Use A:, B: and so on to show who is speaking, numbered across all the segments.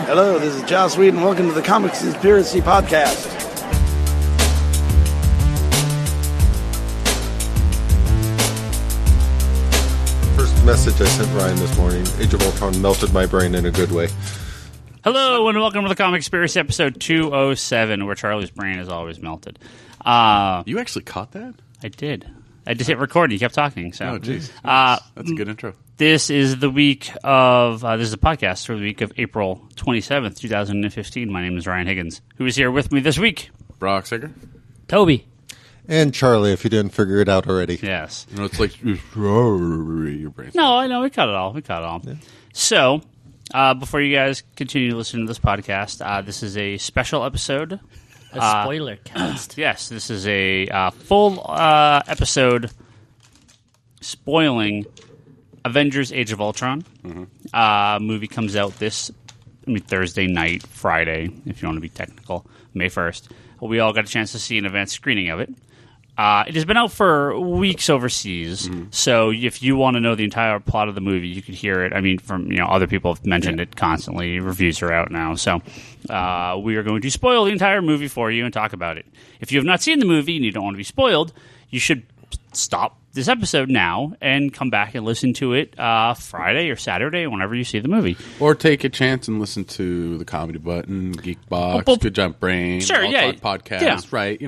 A: Hello, this is Joss Whedon. Welcome to the Comics Conspiracy Podcast.
B: First message I sent Ryan this morning, Age of Ultron melted my brain in a good way.
C: Hello, and welcome to the Comic Conspiracy episode 207, where Charlie's brain is always melted.
D: You actually caught that?
C: I did. I just hit record and you kept talking. So.
D: Oh, jeez. That's a good intro.
C: This is the week of, this is a podcast for the week of April 27th, 2015. My name is Ryan Higgins. Who is here with me this week?
D: Brock Sigger.
E: Toby.
B: And Charlie, if you didn't figure it out already.
C: Yes.
D: You know, it's like your brain.
C: No, I know. We caught it all. Yeah. So, before you guys continue to listen to this podcast, this is a special episode.
E: A spoiler cast.
C: Yes, this is a full episode spoiling Avengers Age of Ultron. Movie comes out Thursday night, Friday, if you want to be technical, May 1st. We all got a chance to see an advanced screening of it. It has been out for weeks overseas, so if you want to know the entire plot of the movie, you could hear it. I mean, from other people have mentioned it constantly. Reviews are out now, so we are going to spoil the entire movie for you and talk about it. If you have not seen the movie and you don't want to be spoiled, you should stop this episode now and come back and listen to it Friday or Saturday, whenever you see the movie.
D: Or take a chance and listen to the Comedy Button, Geekbox, Good Jump Brain,
C: sure,
D: podcast, right?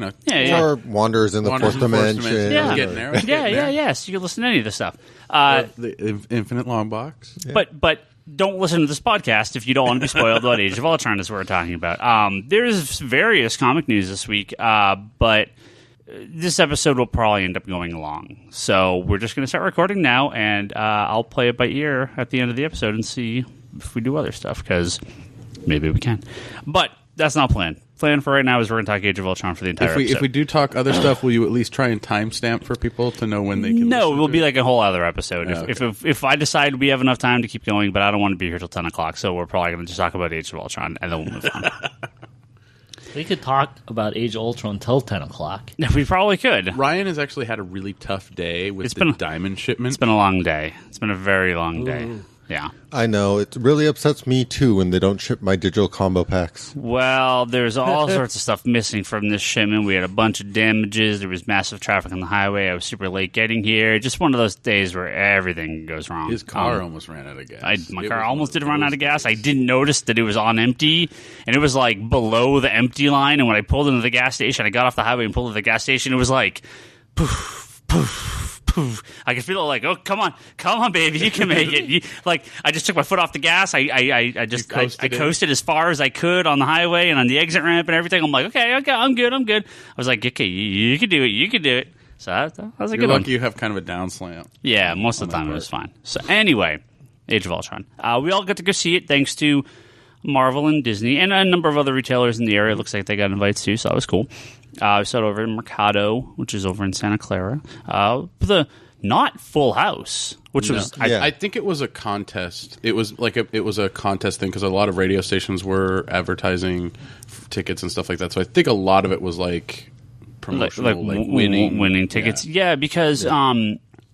B: Or Wanderers in the Fourth Dimension.
C: Yeah.
D: Getting there.
C: Yes. You can listen to any of this stuff.
D: The Infinite Long Box.
C: Yeah. But don't listen to this podcast if you don't want to be spoiled about Age of Ultron, is what we're talking about. There's various comic news this week, but this episode will probably end up going long. So we're just going to start recording now, and I'll play it by ear at the end of the episode and see if we do other stuff, because maybe we can. But that's not planned. Plan for right now is we're going to talk Age of Ultron for the entire episode.
D: If we do talk other stuff, will you at least try and timestamp for people to know when they can
C: No,
D: listen
C: it will
D: to
C: be
D: it?
C: like a whole other episode.
D: Okay.
C: If I decide we have enough time to keep going, but I don't want to be here till 10 o'clock, so we're probably going to just talk about Age of Ultron, and then we'll move on.
E: We could talk about Age of Ultron until 10 o'clock.
C: We probably could.
D: Ryan has actually had a really tough day with the diamond shipment.
C: It's been a long day. It's been a very long day. Yeah.
B: I know. It really upsets me, too, when they don't ship my digital combo packs.
C: Well, there's all sorts of stuff missing from this shipment. We had a bunch of damages. There was massive traffic on the highway. I was super late getting here. Just one of those days where everything goes wrong.
D: His car almost ran out of gas.
C: My car almost did run out of gas. I didn't notice that it was on empty, and it was like below the empty line. And when I pulled into the gas station, I got off the highway and pulled into the gas station. It was like, poof, poof. I could feel it like, oh, come on, baby, you can make it. I just took my foot off the gas. I coasted as far as I could on the highway and on the exit ramp and everything. I'm like, okay, I'm good. I was like, okay, you can do it. So that was a good one.
D: You're lucky you have kind of a down slant.
C: Yeah, most of the time it was fine. So anyway, Age of Ultron. We all got to go see it thanks to Marvel and Disney and a number of other retailers in the area. It looks like they got invites too, so that was cool. We saw it over in Mercado, which is over in Santa Clara. The not Full House, which was
D: I think it was a contest. It was a contest thing because a lot of radio stations were advertising tickets and stuff like that. So I think a lot of it was like promotional, like winning
C: tickets. Yeah, because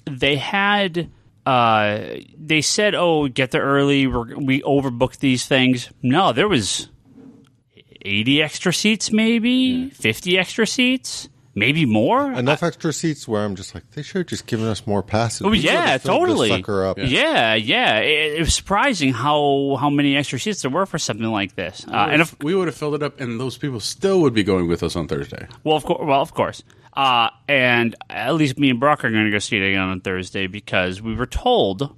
C: they had. They said, "Oh, get there early. We overbooked these things." No, there was 80 extra seats, maybe 50 extra seats, maybe more.
B: Enough extra seats where I'm just like, they should have just given us more passes.
C: Oh yeah, totally.
B: Sucker up.
C: Yeah. It was surprising how many extra seats there were for something like this.
D: And if we would have filled it up, and those people still would be going with us on Thursday.
C: Well, of course. And at least me and Brock are going to go see it again on Thursday because we were told.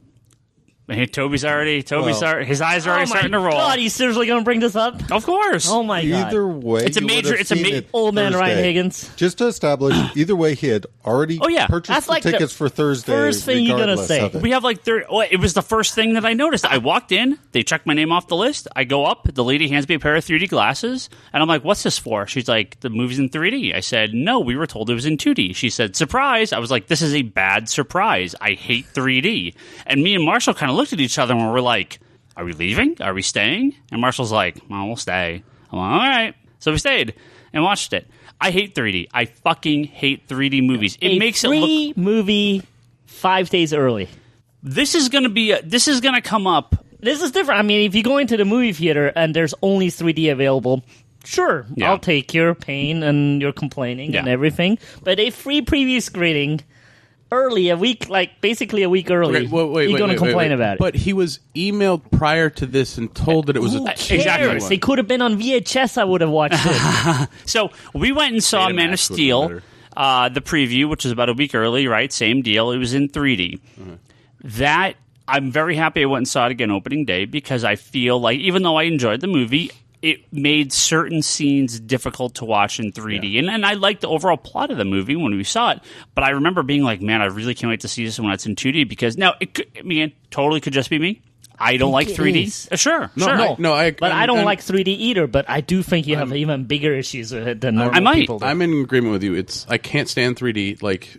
C: Hey, Toby's already. His eyes are already starting to roll.
E: God, are you seriously going to bring this up?
C: Of course.
E: Oh my God.
B: Either way,
C: it's a major.
E: Old man
B: Thursday.
E: Ryan Higgins.
B: Just to establish, either way, he had already purchased
E: That's like
B: tickets for Thursday.
E: First thing you're gonna say.
C: We have like it was the first thing that I noticed. I walked in, they checked my name off the list. I go up, the lady hands me a pair of 3D glasses, and I'm like, "What's this for?" She's like, "The movie's in 3D." I said, "No, we were told it was in 2D." She said, "Surprise!" I was like, "This is a bad surprise. I hate 3D." And me and Marshall kind of looked at each other and we're like, "Are we leaving? Are we staying?" And Marshall's like, "Well, we'll stay." I'm like, "All right." So we stayed and watched it. I hate 3D. I fucking hate 3D movies. It makes it look
E: movie 5 days early.
C: This is going to come up
E: This is different. I mean, if you go into the movie theater and there's only 3D available, sure, I'll take your pain and your complaining and everything. But a free preview screening early, basically a week early, you're going to complain about it.
D: But he was emailed prior to this and told that it was
E: exactly. They could have been on VHS. I would have watched it.
C: So we went and saw Man of Steel, the preview, which was about a week early, right? Same deal. It was in 3D. That I'm very happy I went and saw it again opening day because I feel like even though I enjoyed the movie, it made certain scenes difficult to watch in 3D. Yeah. And I liked the overall plot of the movie when we saw it, but I remember being like, man, I really can't wait to see this when it's in 2D because now, it totally could just be me. I don't like 3D. Sure.
E: But I don't like 3D either, but I do think you have even bigger issues with it than normal people do.
D: I'm in agreement with you. I can't stand 3D. Like,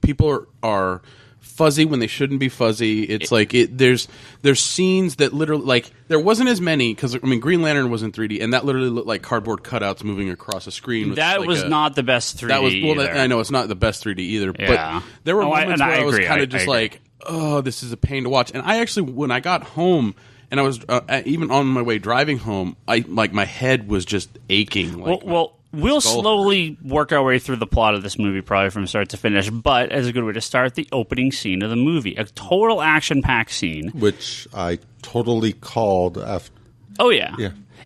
D: people are fuzzy when they shouldn't be fuzzy. It's there's scenes that literally, like, there wasn't as many because Green Lantern was in 3D and that literally looked like cardboard cutouts moving across a screen.
C: That was not the best 3D.
D: I know it's not the best 3D either, but there were moments where I was kind of just like, oh, this is a pain to watch. And I actually, when I got home and I was even on my way driving home, my head was just aching.
C: We'll slowly work our way through the plot of this movie, probably from start to finish. But as a good way to start, the opening scene of the movie, a total action-packed scene,
B: which I totally called after.
C: Oh yeah.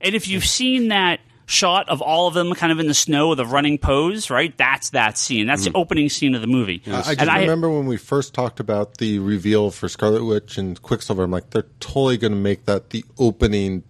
C: And if you've seen that shot of all of them kind of in the snow with a running pose, right? That's that scene. That's the opening scene of the movie.
B: I remember when we first talked about the reveal for Scarlet Witch and Quicksilver. I'm like, they're totally going to make that the opening,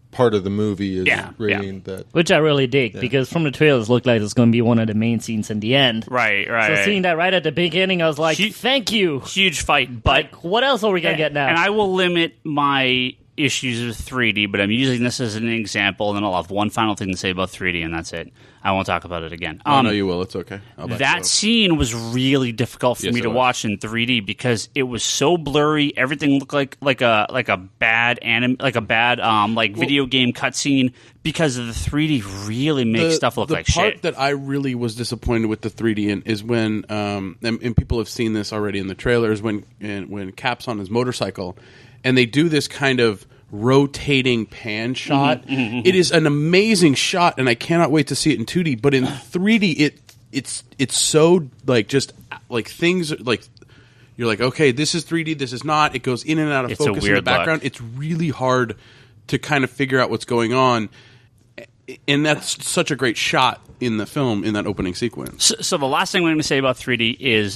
B: part of the movie is that.
E: Which I really dig because from the trailers, it looked like it's going to be one of the main scenes in the end.
C: Right.
E: So seeing that right at the beginning, I was like, thank you.
C: Huge fight. But
E: what else are we going to get now?
C: And I will limit my issues with 3D, but I'm using this as an example, and then I'll have one final thing to say about 3D, and that's it. I won't talk about it again.
D: No, you will. It's okay.
C: That scene was really difficult for me to watch in 3D because it was so blurry. Everything looked like a bad video game cutscene because of the 3D really makes stuff look like shit.
D: The part that I really was disappointed with the 3D in is when and people have seen this already in the trailers when Cap's on his motorcycle and they do this kind of rotating pan shot. It is an amazing shot, and I cannot wait to see it in 2D. But in 3D, it's so just things you're like, okay, this is 3D, this is not. It goes in and out of focus in the background. It's really hard to kind of figure out what's going on, and that's such a great shot in the film in that opening sequence.
C: So the last thing I'm going to say about 3D is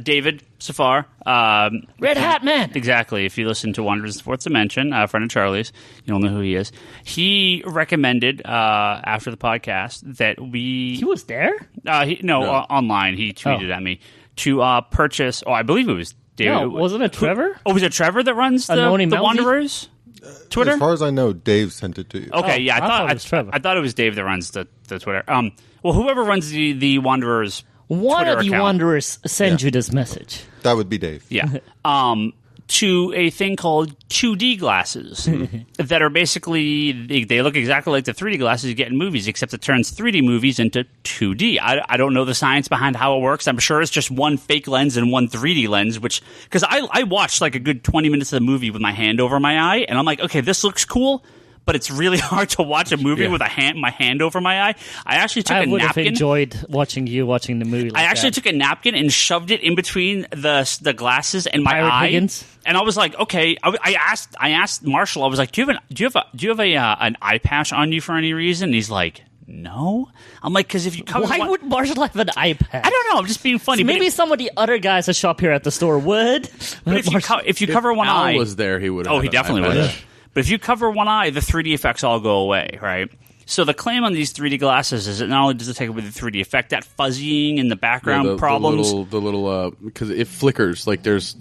C: David Safar,
E: Red Hat Man.
C: Exactly. If you listen to Wanderers in the Fourth Dimension, a friend of Charlie's, you'll know who he is. He recommended after the podcast that
E: He was there?
C: Online. He tweeted at me to purchase. Oh, I believe it was David.
E: No, wasn't it Trevor?
C: Was it Trevor that runs the Wanderers? Twitter?
B: As far as I know, Dave sent it to you.
C: Okay,
E: I thought it was Trevor.
C: I thought it was Dave that runs the Twitter. Well, whoever runs the Wanderers
E: One
C: Twitter
E: of the
C: account.
E: Wanderers send you this message.
B: That would be Dave.
C: Yeah. To a thing called 2D glasses that are basically, they look exactly like the 3D glasses you get in movies, except it turns 3D movies into 2D. I don't know the science behind how it works. I'm sure it's just one fake lens and one 3D lens, because I watched like a good 20 minutes of the movie with my hand over my eye, and I'm like, okay, this looks cool, but it's really hard to watch a movie with my hand over my eye. I actually took a napkin. I would have enjoyed
E: watching the movie.
C: I actually took a napkin and shoved it in between the glasses and my eye.
E: Higgins?
C: And I was like, okay. I asked Marshall. I was like, do you have an eye patch on you for any reason? And he's like, no. I'm like, because if you cover
E: why would Marshall have an eye patch?
C: I don't know. I'm just being funny.
E: So maybe some of the other guys that shop here at the store would.
C: But if you cover one eye,
D: Al was there, he would.
C: Oh, he definitely would. But if you cover one eye, the 3D effects all go away, right? So the claim on these 3D glasses is that not only does it take away the 3D effect, that fuzzying in the background problems,
D: the little because it flickers. Like there's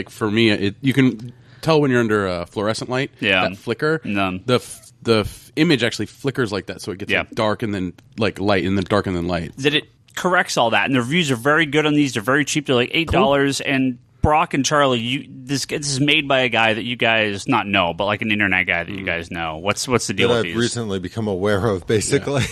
D: for me, you can tell when you're under a fluorescent light.
C: Yeah,
D: that flicker. The image actually flickers like that, so it gets dark and then light and then dark and then light.
C: That it corrects all that, and the reviews are very good on these. They're very cheap. They're like $8 and. Brock and Charlie, this is made by a guy that you guys not know, but like an internet guy that you guys know. What's the deal
B: that
C: with
B: I've
C: these?
B: recently become aware of, basically.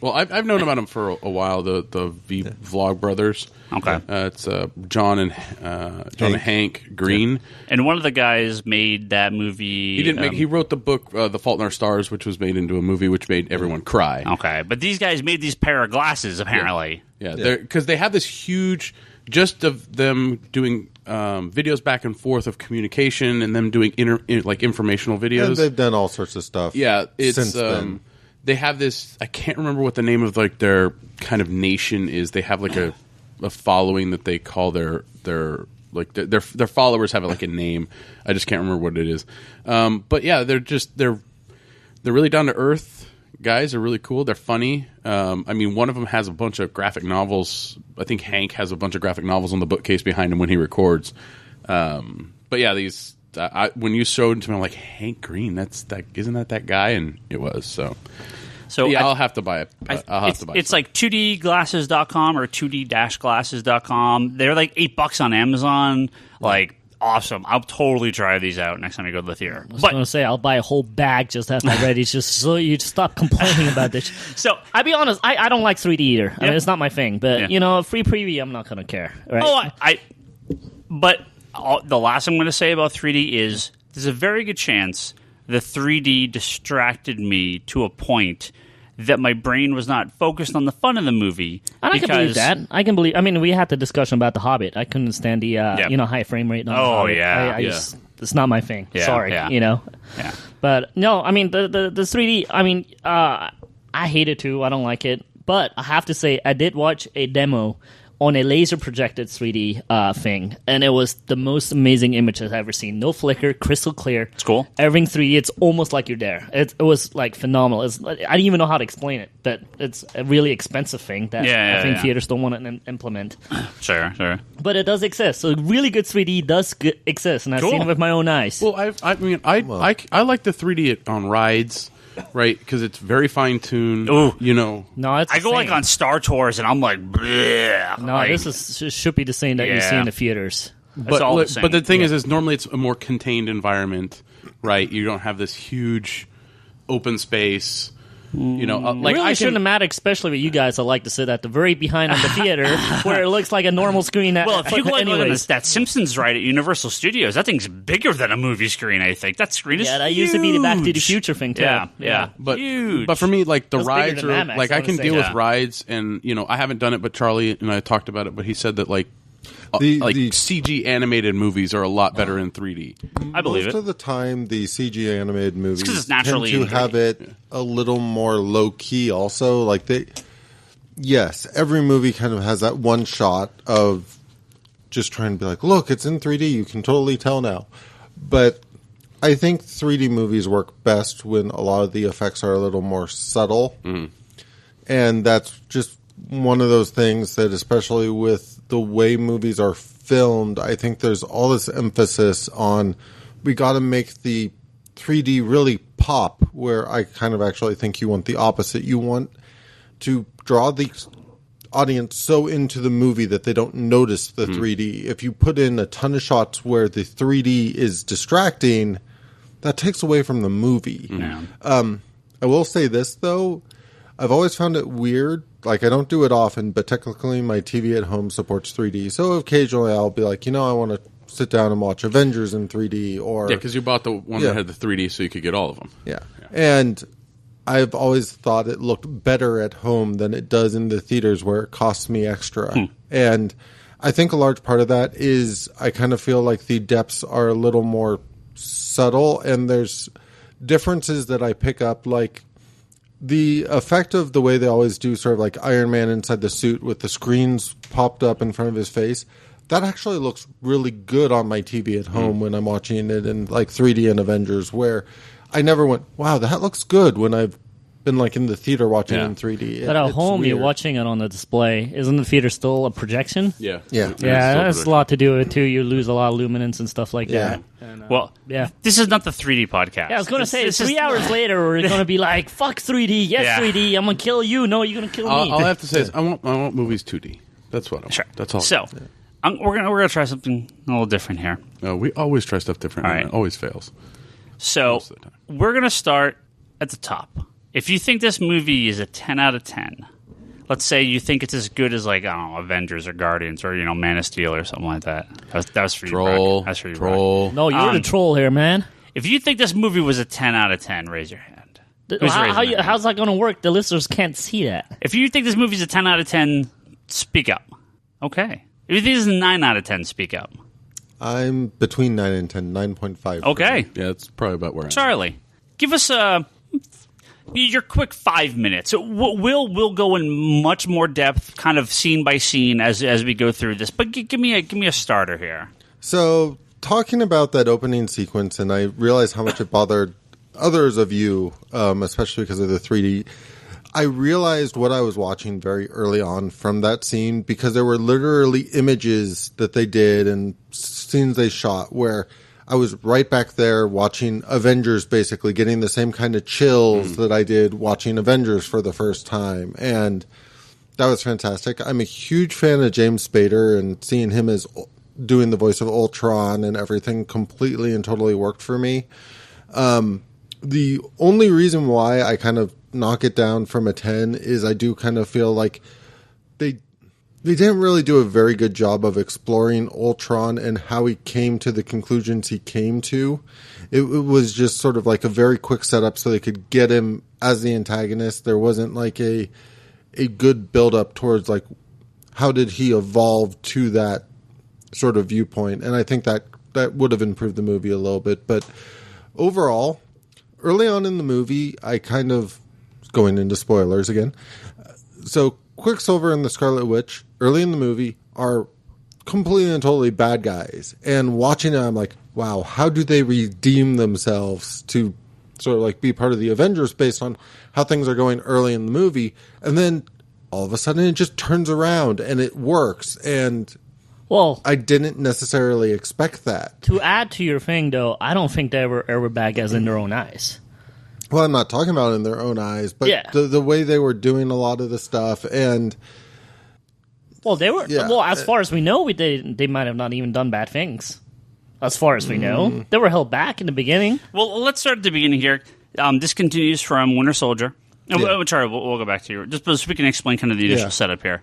D: Well, I've known about them for a while. The Vlog brothers.
C: Okay,
D: it's John and Hank Green,
C: and one of the guys made that movie.
D: He didn't make. He wrote the book The Fault in Our Stars, which was made into a movie, which made everyone cry.
C: Okay, but these guys made these pair of glasses apparently.
D: Yeah, because they have this huge, just of them doing videos back and forth of communication, and them doing informational videos.
B: And they've done all sorts of stuff.
D: Yeah, it's
B: since then.
D: They have this. I can't remember what the name of their kind of nation is. They have like a following that they call their followers have like a name. I just can't remember what it is. But yeah, they're really down to earth guys. They're really cool. They're funny. I mean, one of them has a bunch of graphic novels. I think Hank has a bunch of graphic novels on the bookcase behind him when he records. But yeah, these. When you showed it to me, I'm like, Hank Green, isn't that guy? And it was, so yeah, I'll have to buy it. I'll have to buy it.
C: It's like 2dglasses.com or 2d-glasses.com. They're like $8 on Amazon. Like, awesome. I'll totally try these out next time I go to the theater.
E: I was going to say, I'll buy a whole bag just to have my ready, just so you stop complaining about this.
C: So,
E: I'll be honest, I don't like 3D either. I mean, it's not my thing. But, free preview, I'm not going to care. Right?
C: But the last I'm going to say about 3D is there's a very good chance the 3D distracted me to a point that my brain was not focused on the fun of the movie.
E: And I can believe that. I mean, we had the discussion about The Hobbit. I couldn't stand the high frame rate on The Hobbit. Just, it's not my thing. Sorry, Yeah. But no, I mean, the 3D, I mean, I hate it too. I don't like it. But I have to say, I did watch a demo on a laser projected 3D thing, and it was the most amazing images I've ever seen. No flicker, crystal clear.
C: It's cool.
E: Everything 3D. It's almost like you're there. It was like phenomenal. I didn't even know how to explain it, but it's a really expensive thing that I think theaters don't want to implement.
C: Sure.
E: But it does exist. So really good 3D does exist, and I've seen it with my own eyes.
D: Well, I like the 3D on rides. Right, because it's very fine tuned.
C: Ooh,
E: no,
C: I go like on Star Tours, and I'm like, bleh.
E: No, this should be the same that you see in the theaters.
D: But the thing is normally it's a more contained environment, right? You don't have this huge open space.
E: Like really shouldn't have mattered, especially with you guys. I like to sit at the very behind of the theater where it looks like a normal screen.
C: If you go like that Simpsons ride at Universal Studios, that thing's bigger than a movie screen. I think that screen is
E: that
C: huge.
E: used to be the Back to the Future thing too.
C: Yeah.
D: But
C: huge.
D: But for me, like the rides are
E: Mamex,
D: like I can deal with rides, and I haven't done it, but Charlie and I talked about it. But he said that like the CG animated movies are a lot better in 3D.
C: I believe
B: Most of the time, the CG animated movies
C: it's naturally
B: tend to have it a little more low key. Also, like every movie kind of has that one shot of just trying to be like, look, it's in 3D. You can totally tell now. But I think 3D movies work best when a lot of the effects are a little more subtle, and that's just one of those things that, especially with the way movies are filmed, I think there's all this emphasis on we got to make the 3D really pop, where I kind of actually think you want the opposite. You want to draw the audience so into the movie that they don't notice the 3D. If you put in a ton of shots where the 3D is distracting, that takes away from the movie. I will say this, though. I've always found it weird. Like, I don't do it often, but technically my TV at home supports 3D. So occasionally I'll be like, I want to sit down and watch Avengers in 3D. Or
D: yeah, because you bought the one that had the 3D so you could get all of them.
B: Yeah. And I've always thought it looked better at home than it does in the theaters where it costs me extra. And I think a large part of that is I kind of feel like the depths are a little more subtle, and there's differences that I pick up, like the effect of the way they always do sort of like Iron Man inside the suit with the screens popped up in front of his face. That actually looks really good on my TV at home when I'm watching it in like 3D and Avengers, where I never went, wow, that looks good when I've been like in the theater watching it in 3D.
E: But at home, you're watching it on the display. Isn't the theater still a projection?
B: Yeah,
E: that has a lot to do with it too. You lose a lot of luminance and stuff like that. And,
C: this is not the 3D podcast.
E: Yeah, I was going to say, 3 hours later, we're going to be like, fuck 3D, 3D, I'm going to kill you. No, you're going to kill me.
D: All I have to say is I want movies 2D. That's what I want.
C: Sure.
D: That's all.
C: So, we're gonna try something a little different here.
D: No, we always try stuff different. All right. It always fails.
C: So, we're going to start at the top. if you think this movie is a 10 out of 10, let's say you think it's as good as, like, I don't know, Avengers or Guardians or, Man of Steel or something like that. That was for you, Brock. That's for you,
D: Troll.
E: No, you're the troll here, man.
C: If you think this movie was a 10 out of 10, raise your hand.
E: How's that going to work? The listeners can't see that.
C: If you think this movie's a 10 out of 10, speak up. Okay. If you think it's a 9 out of 10, speak up.
B: I'm between 9 and 10, 9.5.
C: Okay.
D: Yeah, it's probably about where I am.
C: Charlie, give us your quick 5 minutes. We'll go in much more depth, kind of scene by scene as we go through this. But give me a starter here.
B: So, talking about that opening sequence, and I realize how much it bothered others of you, especially because of the 3D. I realized what I was watching very early on from that scene because there were literally images that they did and scenes they shot where I was right back there watching Avengers, basically getting the same kind of chills that I did watching Avengers for the first time. And that was fantastic. I'm a huge fan of James Spader, and seeing him as doing the voice of Ultron and everything completely and totally worked for me. The only reason why I kind of knock it down from a 10 is I do kind of feel like they didn't really do a very good job of exploring Ultron and how he came to the conclusions he came to. It was just sort of like a very quick setup so they could get him as the antagonist. There wasn't like a good build up towards like how did he evolve to that sort of viewpoint. And I think that would have improved the movie a little bit. But overall, early on in the movie, I kind of going into spoilers again. So Quicksilver and the Scarlet Witch early in the movie are completely and totally bad guys. And watching it, I'm like, wow, how do they redeem themselves to sort of like be part of the Avengers based on how things are going early in the movie? And then all of a sudden it just turns around and it works. And I didn't necessarily expect that.
E: To add to your thing, though, I don't think they were ever bad guys in their own eyes.
B: Well, I'm not talking about in their own eyes, but the way they were doing a lot of the stuff, and
E: they were. Yeah. Well, as far as we know, they might have not even done bad things. As far as we know, they were held back in the beginning.
C: Well, let's start at the beginning here. This continues from Winter Soldier. Charlie, we'll go back to you just so we can explain kind of the initial setup here.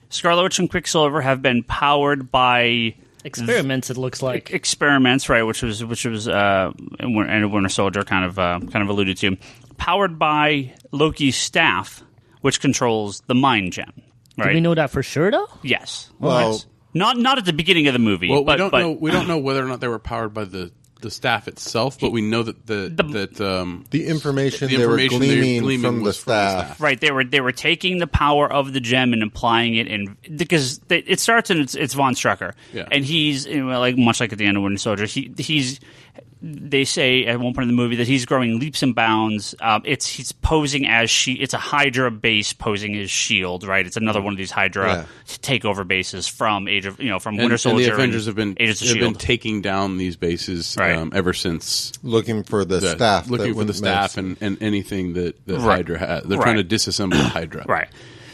C: Scarlet Witch and Quicksilver have been powered by
E: experiments. It looks like
C: experiments, right? Which was and Winter Soldier kind of alluded to, powered by Loki's staff, which controls the mind gem. Right?
E: Do we know that for sure, though?
C: Yes.
B: Well,
C: yes. Not at the beginning of the movie.
D: Well, we don't know whether or not they were powered by the staff itself, but we know that
B: the information they were gleaming from the staff.
C: Right, they were taking the power of the gem and applying it in, because it starts and it's Von Strucker, and he's like much like at the end of Winter Soldier. They say at one point in the movie that he's growing leaps and bounds. He's posing as it's a Hydra base posing as Shield, right? It's another one of these Hydra takeover bases from Winter Soldier.
D: And the Avengers have been taking down these bases ever since,
B: looking for the staff,
D: and anything that Hydra has. They're trying to disassemble Hydra,
C: right?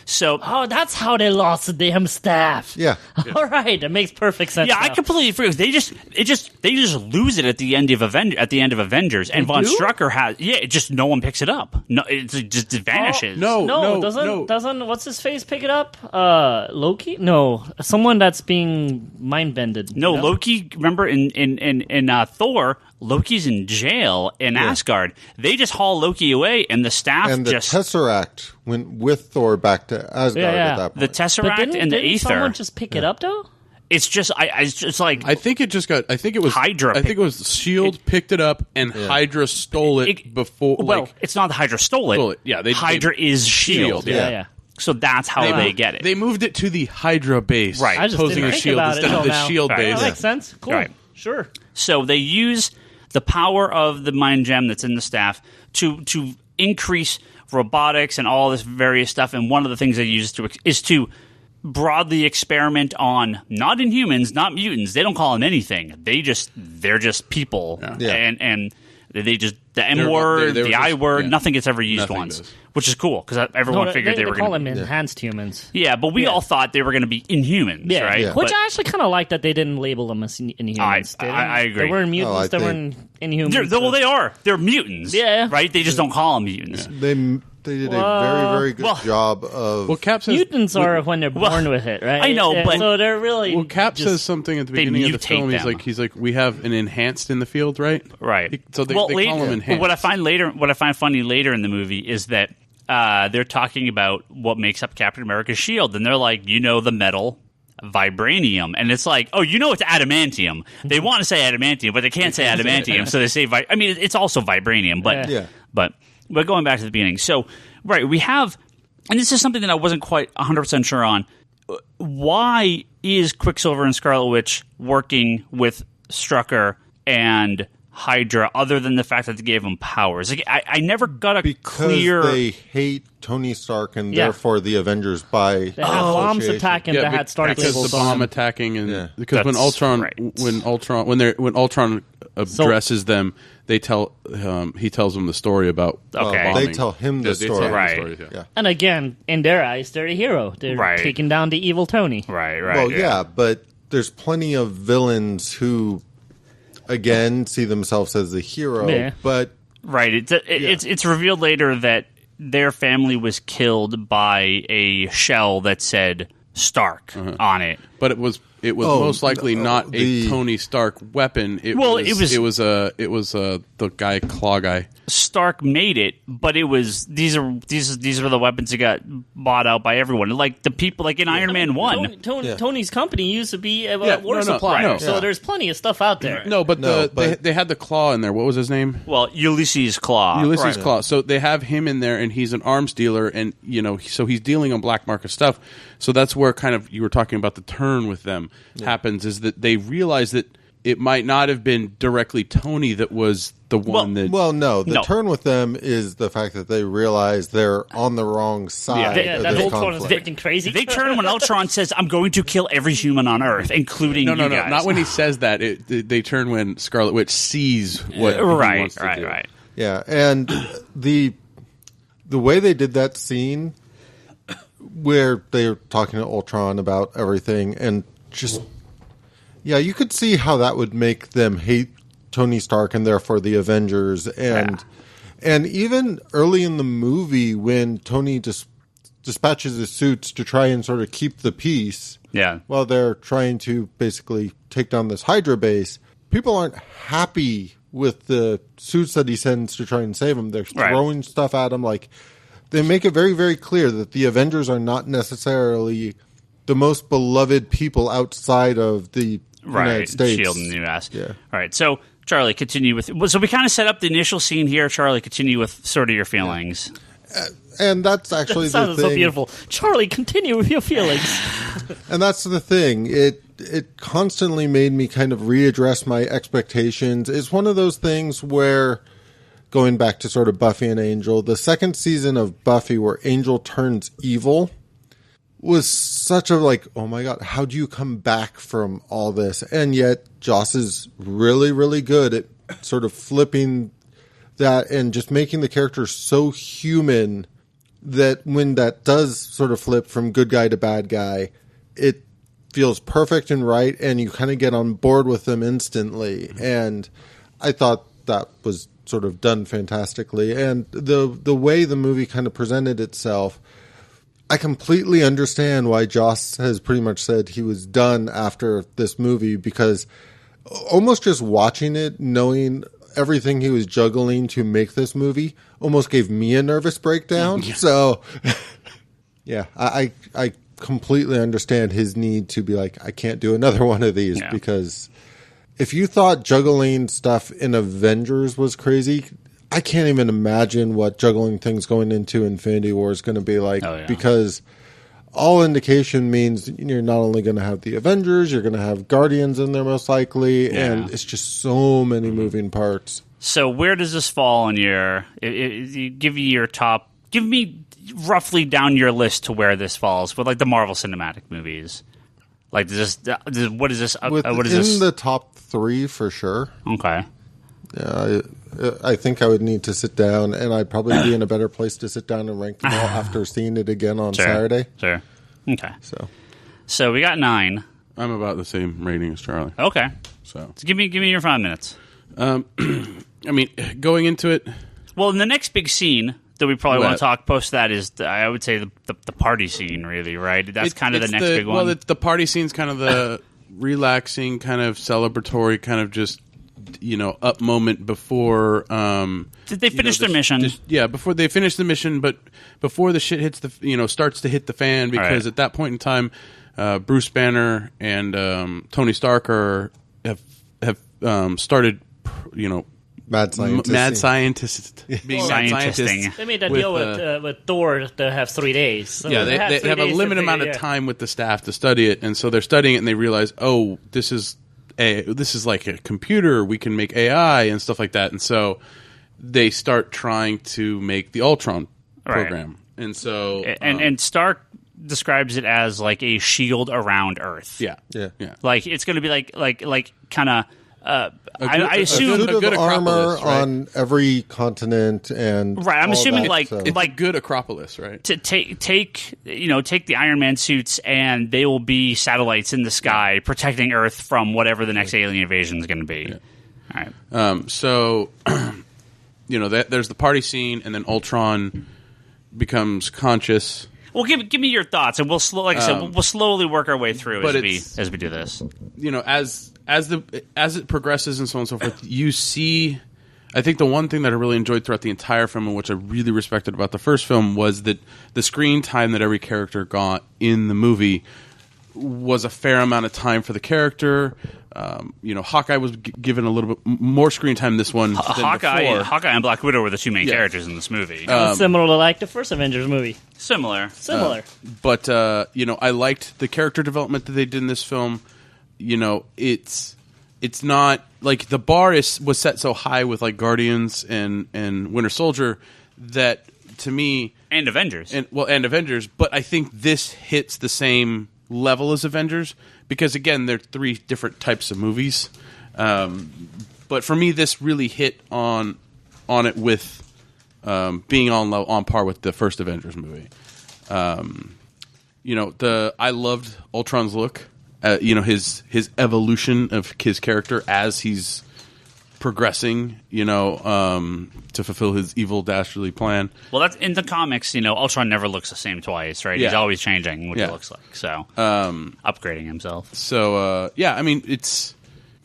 C: So,
E: that's how they lost the damn staff.
B: Yeah.
E: All right, that makes perfect sense.
C: Yeah,
E: now.
C: I completely agree. They just lose it at the end of Avengers, and Von Strucker has just no one picks it up. No, it just vanishes.
E: No, doesn't what's his face pick it up? Loki? No, someone that's being mind bended.
C: No, Loki. Remember in Thor. Loki's in jail in Asgard. They just haul Loki away, and the staff
B: and the Tesseract went with Thor back to Asgard at that point.
C: The Tesseract and the Aether.
E: Didn't someone just pick it up though?
C: It's just it's like
D: I think it was
C: Hydra.
D: I think it was Shield picked it up and Hydra stole it before.
C: Well, it's not the Hydra stole it.
D: Yeah,
C: Hydra is Shield.
E: Yeah.
C: So that's how they get it.
D: They moved it to the Hydra base,
C: right?
E: I just
D: posing
E: didn't
D: as Shield instead of the Shield base.
E: That makes sense. Cool.
C: Right.
E: Sure.
C: So they use the power of the mind gem that's in the staff to increase robotics and all this various stuff. And one of the things they use is to broadly experiment on not Inhumans, not mutants. They don't call them anything. They're just people.
B: Yeah.
C: And They just the M word, the I word, nothing gets ever used once, which is cool because everyone figured they were going to
E: call them enhanced humans.
C: Yeah, but we all thought they were going to be Inhumans, right?
E: Yeah. Which I actually kind of like that they didn't label them as Inhumans.
C: I agree.
E: They weren't mutants. They weren't Inhumans.
C: Well, they are. They're mutants.
E: Yeah,
C: right. They just don't call them mutants.
B: They did a very, very good job of...
D: Well, Cap says...
E: Mutants are when they're born with it, right?
C: I know, but...
E: So they're really...
D: Well, Cap says something at the beginning of the film. He's like, we have an enhanced in the field, right?
C: Right.
D: So they call him enhanced.
C: What I find funny later in the movie is that they're talking about what makes up Captain America's shield, and they're like, the metal... vibranium, and it's like, it's adamantium. They want to say adamantium, but they can't say adamantium, so they say it's also vibranium, but going back to the beginning. So we have, and this is something that I wasn't quite 100% sure on. Why is Quicksilver and Scarlet Witch working with Strucker and Hydra, other than the fact that they gave them powers? Like, I never got a clear...
B: Because they hate Tony Stark and therefore the Avengers by
E: they have bombs attacking that had Stark
D: because
E: labels
D: the bomb
E: on.
D: Attacking and because when Ultron addresses them, they tell he tells them the story about bombing.
B: They tell him the story,
C: right?
E: And again, in their eyes, they're a hero. They're taking down the evil Tony,
C: right?
B: Well, but there's plenty of villains who, again, see themselves as the hero, but
C: it's revealed later that their family was killed by a shell that said Stark on it,
D: but it was most likely not a Tony Stark weapon. It was the guy Claw guy.
C: Stark made it, but it was these are the weapons that got bought out by everyone. Like the people, like in Iron Man 1.
E: Tony's company used to be a war supplier, so there's plenty of stuff out there.
D: No, but they had the Claw in there. What was his name?
C: Well, Ulysses Claw.
D: Claw. So they have him in there, and he's an arms dealer, and so he's dealing on black market stuff. So that's where kind of you were talking about the turn with them happens, is that they realize that it might not have been directly Tony that was the one that...
B: Well, no. The turn with them is the fact that they realize they're on the wrong side of
E: that
B: this
E: whole
B: conflict.
E: is freaking crazy.
C: They turn when Ultron says, I'm going to kill every human on Earth, including you guys.
D: No, not when he says that. They turn when Scarlet Witch sees what he wants to do.
C: Right.
B: Yeah, and the way they did that scene where they're talking to Ultron about everything and just... Yeah, you could see how that would make them hate Tony Stark and therefore the Avengers. And even early in the movie when Tony dispatches his suits to try and sort of keep the peace while they're trying to basically take down this Hydra base, people aren't happy with the suits that he sends to try and save them. They're throwing stuff at him. Like, they make it very, very clear that the Avengers are not necessarily the most beloved people outside of the United States.
C: Shield in the U.S.
B: Yeah.
C: All right, so Charlie, continue with... So we kind of set up the initial scene here. Charlie, continue with sort of your feelings.
B: And that's actually the thing.
E: Sounds so beautiful. Charlie, continue with your feelings.
B: And that's the thing. It constantly made me kind of readdress my expectations. It's one of those things where, going back to sort of Buffy and Angel, the second season of Buffy where Angel turns evil was such a like, oh my God, how do you come back from all this? And yet Joss is really, really good at sort of flipping that and just making the character so human that when that does sort of flip from good guy to bad guy, it feels perfect and right, and you kind of get on board with them instantly. And I thought that was sort of done fantastically. And the way the movie kind of presented itself, I completely understand why Joss has pretty much said he was done after this movie, because almost just watching it, knowing everything he was juggling to make this movie, almost gave me a nervous breakdown. So, yeah, I completely understand his need to be like, I can't do another one of these, because if you thought juggling stuff in Avengers was crazy, I can't even imagine what juggling things going into Infinity War is going to be like, because all indication means you're not only going to have the Avengers, you're going to have Guardians in there most likely, and it's just so many moving parts.
C: So where does this fall on your... give me your top... Give me roughly down your list to where this falls with like the Marvel Cinematic movies. Like, what is this?
B: What is this? In the top 3 for sure.
C: Okay.
B: Yeah, I think I would need to sit down, and I'd probably be in a better place to sit down and rank them all after seeing it again on Saturday.
C: Sure. Okay.
B: So
C: we got 9.
D: I'm about the same rating as Charlie.
C: Okay.
D: So
C: give me your 5 minutes.
D: I mean, going into it.
C: Well, the next big scene that we probably want to talk post that is, I would say, the party scene, really, right? That's kind of the next big one.
D: Well, the party scene's kind of the relaxing, kind of celebratory, kind of just, up moment before...
C: Did they finish their mission?
D: Before they finish the mission, but before the shit hits starts to hit the fan, because at that point in time, Bruce Banner and Tony Stark have started,
B: mad
D: scientists being mad scientists.
E: They made a deal with Thor to have 3 days. So
D: they have a limited amount of time with the staff to study it, and so they're studying it, and they realize, this is like a computer. We can make AI and stuff like that, and so they start trying to make the Ultron program, and so
C: and Stark describes it as like a shield around Earth.
D: Yeah.
C: Like it's going to be like kind of. I assume
B: a good
C: armor
B: on every continent, and
C: I'm assuming
D: it's a good Acropolis, right?
C: To take the Iron Man suits, and they will be satellites in the sky protecting Earth from whatever the next alien invasion is going to be. Yeah.
D: All right. So there's the party scene, and then Ultron becomes conscious.
C: Well, give me your thoughts, and we'll slowly work our way through as we do this. As it progresses and so on and so forth, you see. I think the one thing that I really enjoyed throughout the entire film, and which I really respected about the first film, was that the screen time that every character got in the movie was a fair amount of time for the character. Hawkeye was given a little bit more screen time this one than before. Hawkeye and Black Widow were the two main characters in this movie.
E: Similar to like the first Avengers movie.
C: Similar.
D: But I liked the character development that they did in this film. It's not like the bar was set so high with like Guardians and Winter Soldier that to me
C: and Avengers
D: and Avengers, but I think this hits the same level as Avengers because again they're 3 different types of movies. But for me, this really hit on it with being on par with the first Avengers movie. I loved Ultron's look. His evolution of his character as he's progressing, to fulfill his evil, dastardly plan.
C: Well, that's in the comics. Ultron never looks the same twice, right? Yeah. He's always changing what he looks like. So, upgrading himself.
D: So, it's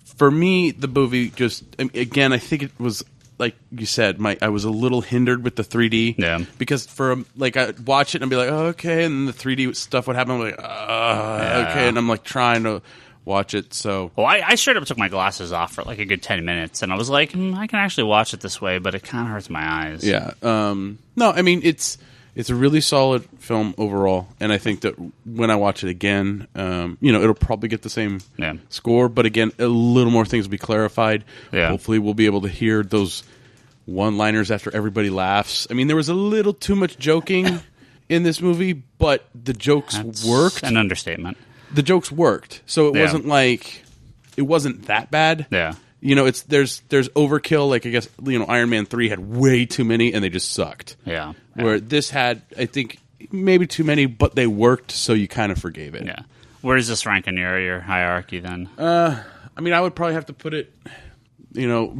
D: for me the movie. Just again, I think it was like you said, I was a little hindered with the 3D, because I'd watch it and I'd be like, oh, okay, and then the 3D stuff would happen. I'm like, okay, and I'm like trying to watch it. So,
C: I straight up took my glasses off for like a good 10 minutes, and I was like, I can actually watch it this way, but it kind of hurts my eyes.
D: Yeah. No, I mean it's a really solid film overall, and I think that when I watch it again, it'll probably get the same score, but again, a little more things will be clarified. Yeah. Hopefully, we'll be able to hear those one-liners after everybody laughs. I mean, there was a little too much joking in this movie, but the jokes worked.
C: An understatement.
D: The jokes worked, so it wasn't that bad.
C: Yeah.
D: There's overkill. Like I guess Iron Man 3 had way too many, and they just sucked.
C: Yeah.
D: Where this had, I think, maybe too many, but they worked, so you kind of forgave it.
C: Yeah. Where does this rank in your hierarchy then?
D: I mean, I would probably have to put it,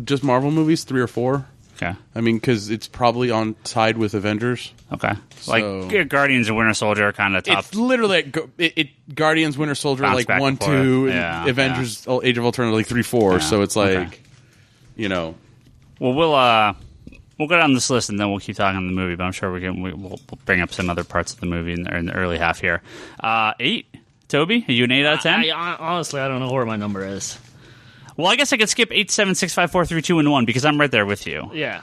D: just Marvel movies, 3 or 4.
C: Okay.
D: I mean, because it's probably on side with Avengers.
C: Okay. Like Guardians and Winter Soldier are kind of top.
D: It's literally Guardians, Winter Soldier,
C: bounce
D: like 1, 2, and Avengers, Age of Ultron, like 3, 4. Yeah. So it's like,
C: Well, we'll go down this list and then we'll keep talking on the movie. But I'm sure we'll bring up some other parts of the movie in the early half here. 8. Toby, are you an 8 out of 10?
E: Honestly, I don't know where my number is.
C: Well, I guess I could skip 8, 7, 6, 5, 4, 3, 2, and 1 because I'm right there with you.
E: Yeah.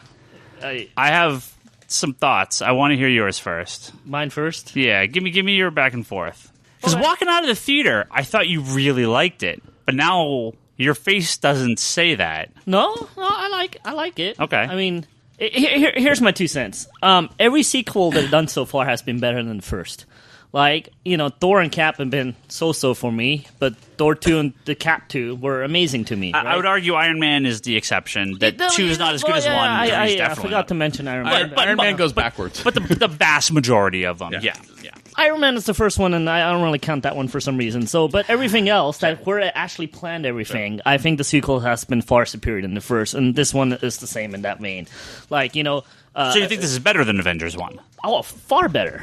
C: I have some thoughts. I want to hear yours first.
E: Mine first?
C: Yeah, give me your back and forth. Because walking out of the theater, I thought you really liked it, but now your face doesn't say that.
E: No, I like it.
C: Okay.
E: I mean, here's my 2 cents. Every sequel they've done so far has been better than the first. Like, Thor and Cap have been so-so for me, but Thor 2 and the Cap 2 were amazing to me. Right?
C: I would argue Iron Man is the exception. That 2 is not as good as 1.
E: I forgot to mention Iron Man.
D: Iron Man goes backwards.
C: But the vast majority of them, yeah.
E: Iron Man is the first one, and I don't really count that one for some reason. So, but everything else, where it actually planned everything, I think the sequel has been far superior than the first, and this one is the same in that vein. Like, so
C: you think this is better than Avengers 1?
E: Oh, far better.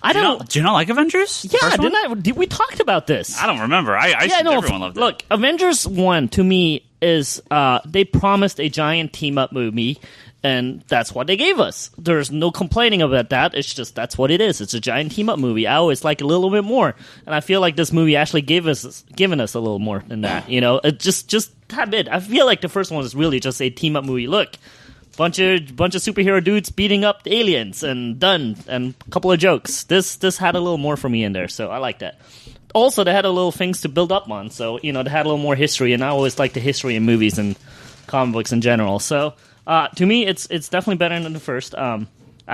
C: Do you not like Avengers?
E: Yeah, we talked about this.
C: I don't remember. Everyone loved it.
E: Look, Avengers 1 to me is they promised a giant team up movie, and that's what they gave us. There's no complaining about that. It's just that's what it is. It's a giant team up movie. I always like a little bit more, and I feel like this movie actually given us a little more than that. It just a bit. I feel like the first one is really just a team up movie. Look. Bunch of superhero dudes beating up aliens and done, and a couple of jokes. This had a little more for me in there, so I like that. Also, they had a little things to build up on, so they had a little more history, and I always like the history in movies and comic books in general. So to me, it's definitely better than the first. I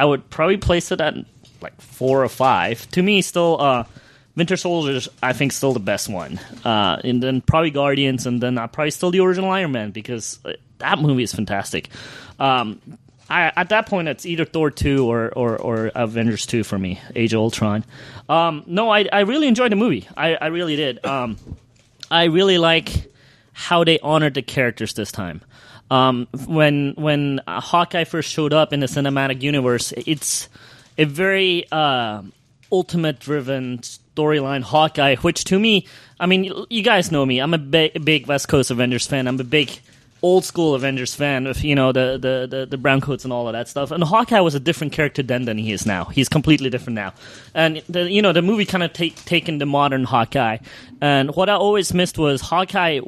E: would probably place it at like 4 or 5. To me, still Winter Soldier's I think still the best one, and then probably Guardians, and then probably still the original Iron Man because that movie is fantastic. At that point, it's either Thor 2 or Avengers 2 for me, Age of Ultron. No, I really enjoyed the movie. I really did. I really like how they honored the characters this time. When Hawkeye first showed up in the cinematic universe, it's a very ultimate-driven storyline Hawkeye, which to me, I mean, you guys know me. I'm a big West Coast Avengers fan. I'm a big old school Avengers fan of the brown coats and all of that stuff. And Hawkeye was a different character then than he is now. He's completely different now. And the movie kind of taken the modern Hawkeye. And what I always missed was Hawkeye,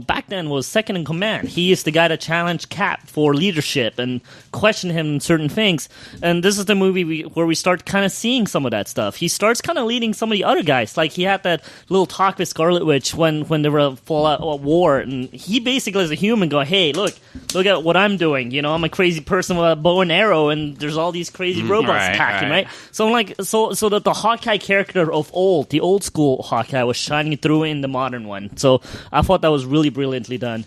E: back then was second in command. He is the guy that challenged Cap for leadership and questioned him in certain things. And this is the movie where we start kind of seeing some of that stuff. He starts kind of leading some of the other guys. Like he had that little talk with Scarlet Witch when they were fallout war, and he basically as a human go, hey, look at what I'm doing. I'm a crazy person with a bow and arrow, and there's all these crazy robots attacking, right? So I'm like, so that the Hawkeye character of the old school Hawkeye was shining through in the modern one. So I thought that was really brilliantly done.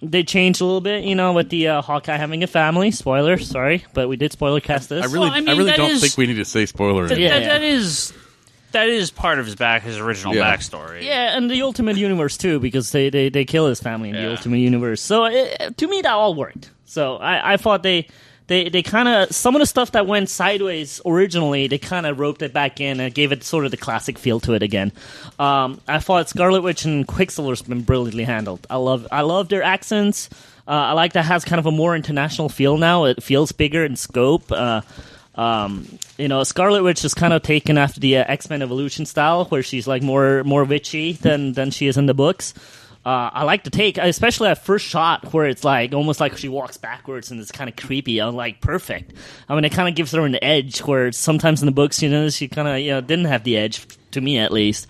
E: They changed a little bit, with the Hawkeye having a family. Spoiler, sorry, but we did spoiler cast this.
D: I really don't think we need to say spoiler.
C: That is part of his original backstory.
E: Yeah, and the Ultimate Universe too, because they kill his family in the Ultimate Universe. So to me, that all worked. So I thought they kind of, some of the stuff that went sideways originally, they kind of roped it back in and gave it sort of the classic feel to it again. I thought Scarlet Witch and Quicksilver's been brilliantly handled. I love their accents. I like that it has kind of a more international feel now. It feels bigger in scope. Scarlet Witch is kind of taken after the X-Men Evolution style, where she's like more witchy than she is in the books. I like the take, especially that first shot where it's like almost like she walks backwards and it's kind of creepy. I'm like, perfect. I mean, it kind of gives her an edge where sometimes in the books, she kind of didn't have the edge, to me at least.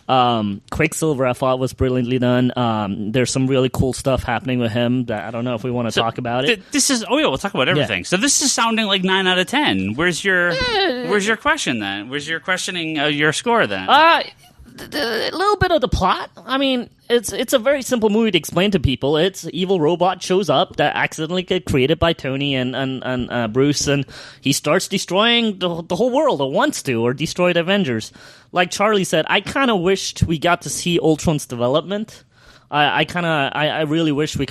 E: Quicksilver, I thought, was brilliantly done. There's some really cool stuff happening with him that I don't know if we want to talk about it.
C: We'll talk about everything. Yeah. So this is sounding like 9 out of 10. Where's your question then? Where's your questioning your score then?
E: A little bit of the plot. I mean, it's a very simple movie to explain to people. It's evil robot shows up that accidentally get created by Tony and Bruce, and he starts destroying the whole world, or wants to, or destroy the Avengers. Like Charlie said, I kind of wished we got to see Ultron's development. I really wish we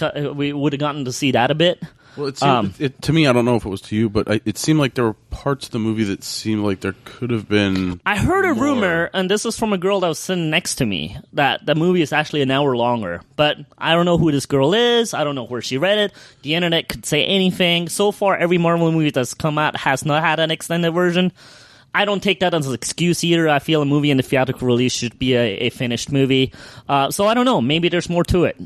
E: would have gotten to see that a bit.
D: Well, it seemed, to me, I don't know if it was to you, but it seemed like there were parts of the movie that seemed like there could have been.
E: I heard a rumor, and this was from a girl that was sitting next to me, that the movie is actually an hour longer. But I don't know who this girl is. I don't know where she read it. The internet could say anything. So far, every Marvel movie that's come out has not had an extended version. I don't take that as an excuse either. I feel a movie in the theatrical release should be a finished movie. So I don't know. Maybe there's more to it.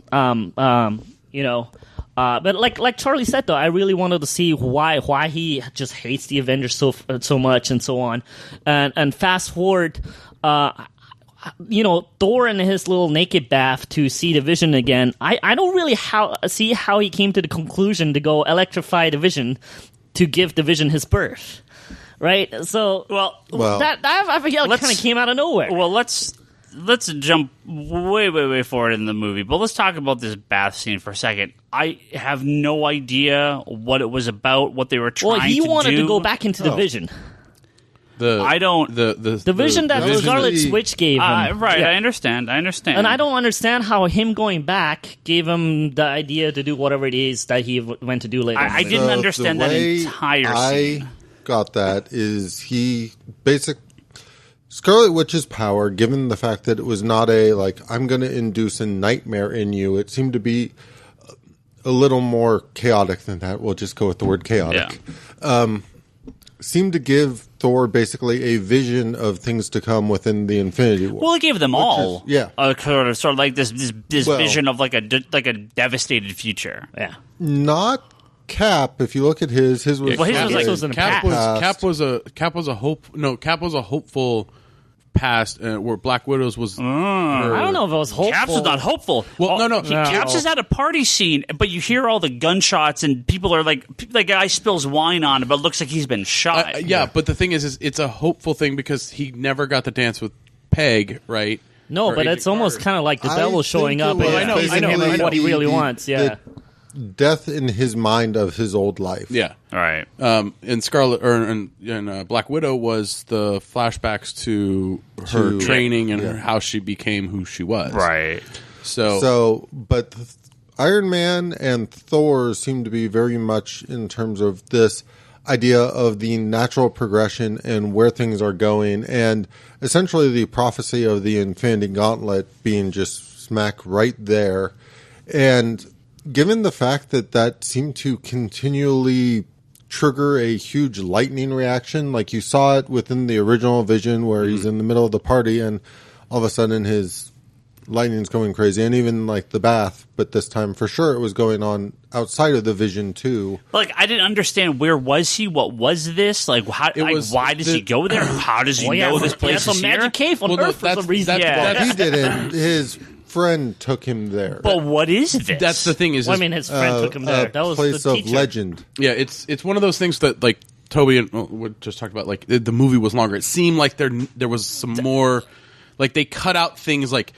E: But like Charlie said, though, I really wanted to see why he just hates the Avengers so much and so on. And fast forward, Thor in his little naked bath to see the Vision again. I don't really see how he came to the conclusion to go electrify the Vision to give the Vision his birth. right? So,
B: Well,
E: that I feel like kind of came out of nowhere.
C: Well, let's jump way forward in the movie, but let's talk about this bath scene for a second. I have no idea what it was about, what they were trying to do.
E: Well, he wanted to go back into the Vision.
C: The
E: vision that Scarlet Witch gave him.
C: Right,
E: yeah.
C: I understand.
E: And I don't understand how him going back gave him the idea to do whatever it is that he went to do later.
C: I didn't understand that entire scene.
B: I got that is Scarlet Witch's power, given the fact that it was not I'm going to induce a nightmare in you, it seemed to be a little more chaotic than that. We'll just go with the word chaotic.
C: Yeah.
B: Seemed to give Thor basically a vision of things to come within the Infinity War.
C: Well, it gave them all, sort of like this vision of like a devastated future.
E: Yeah,
B: not Cap. If you look at his was
C: his was in the
D: Cap was a hopeful past, where Black Widow's was.
E: I don't know if it was hopeful.
C: Caps was not hopeful.
D: Well, no.
C: Caps is at a party scene, but you hear all the gunshots and people are like, the guy spills wine on him, but it looks like he's been shot.
D: But the thing is it's a hopeful thing because he never got to dance with Peg, right?
E: No, but it's almost kind of like the devil showing up and facing him with what he really wants. Yeah.
B: Death in his mind of his old life.
D: Yeah.
C: All right.
D: In Scarlet or in Black Widow was the flashbacks to her training and how she became who she was.
C: Right.
B: But Iron Man and Thor seem to be very much in terms of this idea of the natural progression and where things are going, and essentially the prophecy of the Infinity Gauntlet being just smack right there. And given the fact that seemed to continually trigger a huge lightning reaction, like you saw it within the original Vision where he's in the middle of the party and all of a sudden his lightning's going crazy, and even like the bath, but this time for sure it was going on outside of the Vision too.
C: Like, I didn't understand, where was he? What was this? Like, why does he go there? How does he know this place is here?
E: Magic cave on Earth for some reason.
B: He didn't. His friend took him there.
C: But what is this?
D: That's the thing.
E: His friend took him there. That was
B: place
E: the
B: of
E: teacher.
B: legend.
D: Yeah, it's one of those things that like Toby and we just talked about. Like the movie was longer. It seemed like there was some more. Like they cut out things like,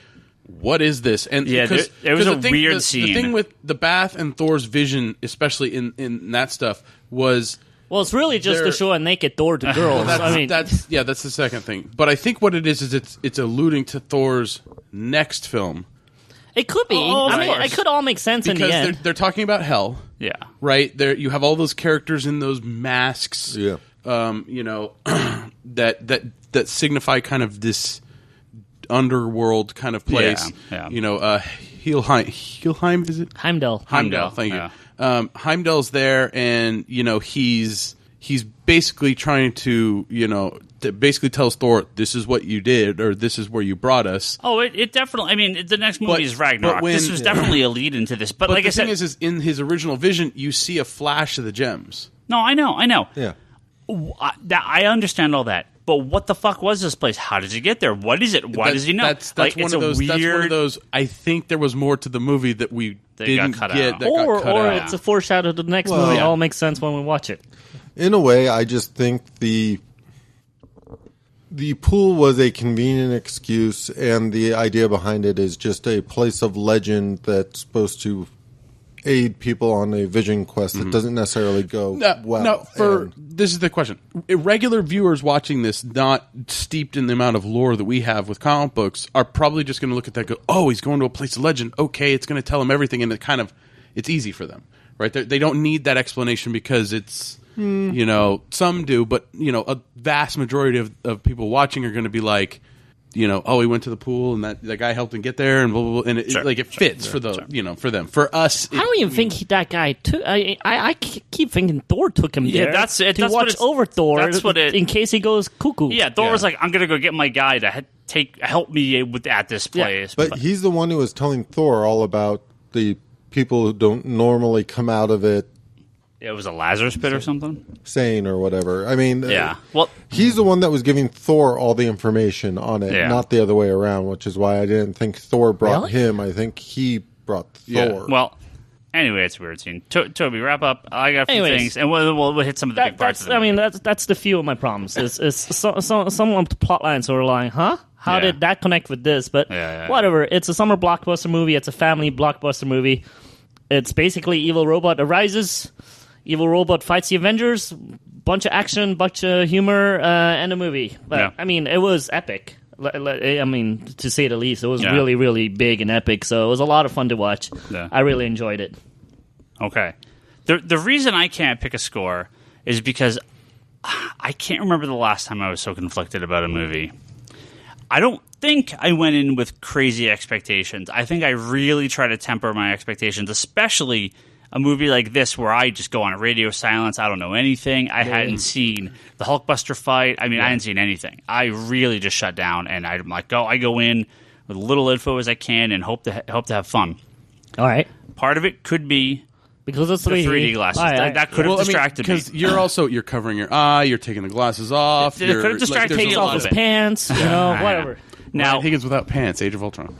D: what is this? And
C: there was a weird scene.
D: The thing with the bath and Thor's vision, especially in that stuff, was.
E: Well, it's really just to show a naked Thor to girls.
D: That's the second thing. But I think what it is it's alluding to Thor's next film.
E: It could be. It could all make sense in the end.
D: Because they're talking about hell.
C: Yeah.
D: Right? There you have all those characters in those masks.
B: Yeah.
D: That signify kind of this underworld kind of place.
C: Yeah.
D: Helheim, is it?
E: Heimdall,
D: thank you. Heimdall's there, and he's basically trying to basically tells Thor, this is what you did, or this is where you brought us.
C: Oh, it definitely. I mean, the next movie is Ragnarok. This was definitely a lead into this. But like I said,
D: the thing is in his original Vision, you see a flash of the gems.
C: No, I know.
B: Yeah,
C: I understand all that. But what the fuck was this place? How did he get there? What is it? Why does he know?
D: That's one of those. That's one of those. I think there was more to the movie that we didn't
C: got cut
D: get.
C: out.
D: That got cut out.
E: It's a foreshadow to the next movie. It all makes sense when we watch it.
B: In a way, I just think the pool was a convenient excuse, and the idea behind it is just a place of legend that's supposed to aid people on a vision quest that doesn't necessarily go well.
D: No, this is the question. Regular viewers watching this, not steeped in the amount of lore that we have with comic books, are probably just going to look at that and go, oh, he's going to a place of legend. Okay, it's going to tell him everything, and it's easy for them, right? They don't need that explanation because it's, some do, but, a vast majority of people watching are going to be like, oh, he went to the pool and that guy helped him get there and blah, blah, blah. And it fits for for them. For us,
E: I don't even think that guy took. I keep thinking Thor took him there.
C: That's it.
E: To watch over Thor.
C: That's what
E: in case he goes cuckoo.
C: Yeah, Thor was like, I'm gonna go get my guy to help me at this place.
B: Yeah. But he's the one who was telling Thor all about the people who don't normally come out of it.
C: It was a Lazarus pit or something?
B: Sane or whatever. I mean,
C: well,
B: he's the one that was giving Thor all the information on it, not the other way around, which is why I didn't think Thor brought him. I think he brought Thor.
C: Well, Anyway, it's a weird scene. Toby, wrap up. I got a few things, and we'll hit some of the big parts of the movie.
E: That's the few of my problems. Some of the plot lines are like, huh? How did that connect with this? But whatever. It's a summer blockbuster movie. It's a family blockbuster movie. It's basically evil robot arises. Evil robot fights the Avengers. Bunch of action, bunch of humor, and a movie. But I mean, it was epic. I mean, to say the least, it was really, really big and epic. So it was a lot of fun to watch. Yeah. I really enjoyed it.
C: Okay. The reason I can't pick a score is because I can't remember the last time I was so conflicted about a movie. I don't think I went in with crazy expectations. I think I really try to temper my expectations, especially a movie like this where I just go on radio silence. I don't know anything. I hadn't seen the Hulkbuster fight. I mean, I hadn't seen anything. I really just shut down, and I'm like, I go in with little info as I can and hope to have fun.
E: All right.
C: Part of it could be
E: because it's
C: the 3D glasses. That could have distracted me.
D: Because you're covering your eye. You're taking the glasses off.
C: It could have distracted me
E: off his pants. Whatever.
D: Now Higgins without pants. Age of Ultron.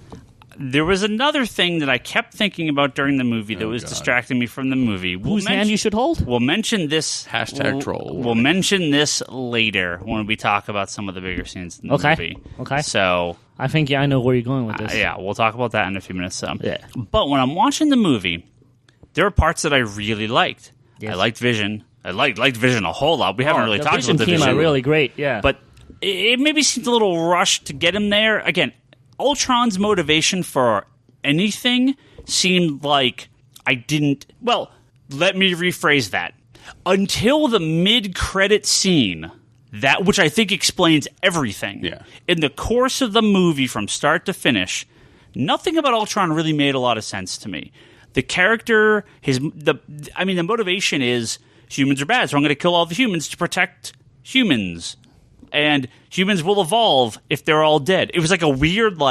C: There was another thing that I kept thinking about during the movie that was distracting me from the movie.
E: Whose hand you should hold?
C: We'll mention this.
D: #troll.
C: We'll mention this later when we talk about some of the bigger scenes in the movie.
E: Okay.
C: So
E: I think I know where you're going with this.
C: Yeah, we'll talk about that in a few minutes.
E: Yeah.
C: But when I'm watching the movie, there are parts that I really liked. Yes. I liked Vision. I liked Vision a whole lot. We haven't really talked about the Vision.
E: Vision team are really great, yeah.
C: But it maybe seemed a little rushed to get him there. Again, Ultron's motivation for anything seemed like I didn't... Well, let me rephrase that. Until the mid-credit scene, which I think explains everything, in the course of the movie from start to finish, nothing about Ultron really made a lot of sense to me. The character, the motivation is humans are bad, so I'm going to kill all the humans to protect humans. And humans will evolve if they're all dead. It was like a weird,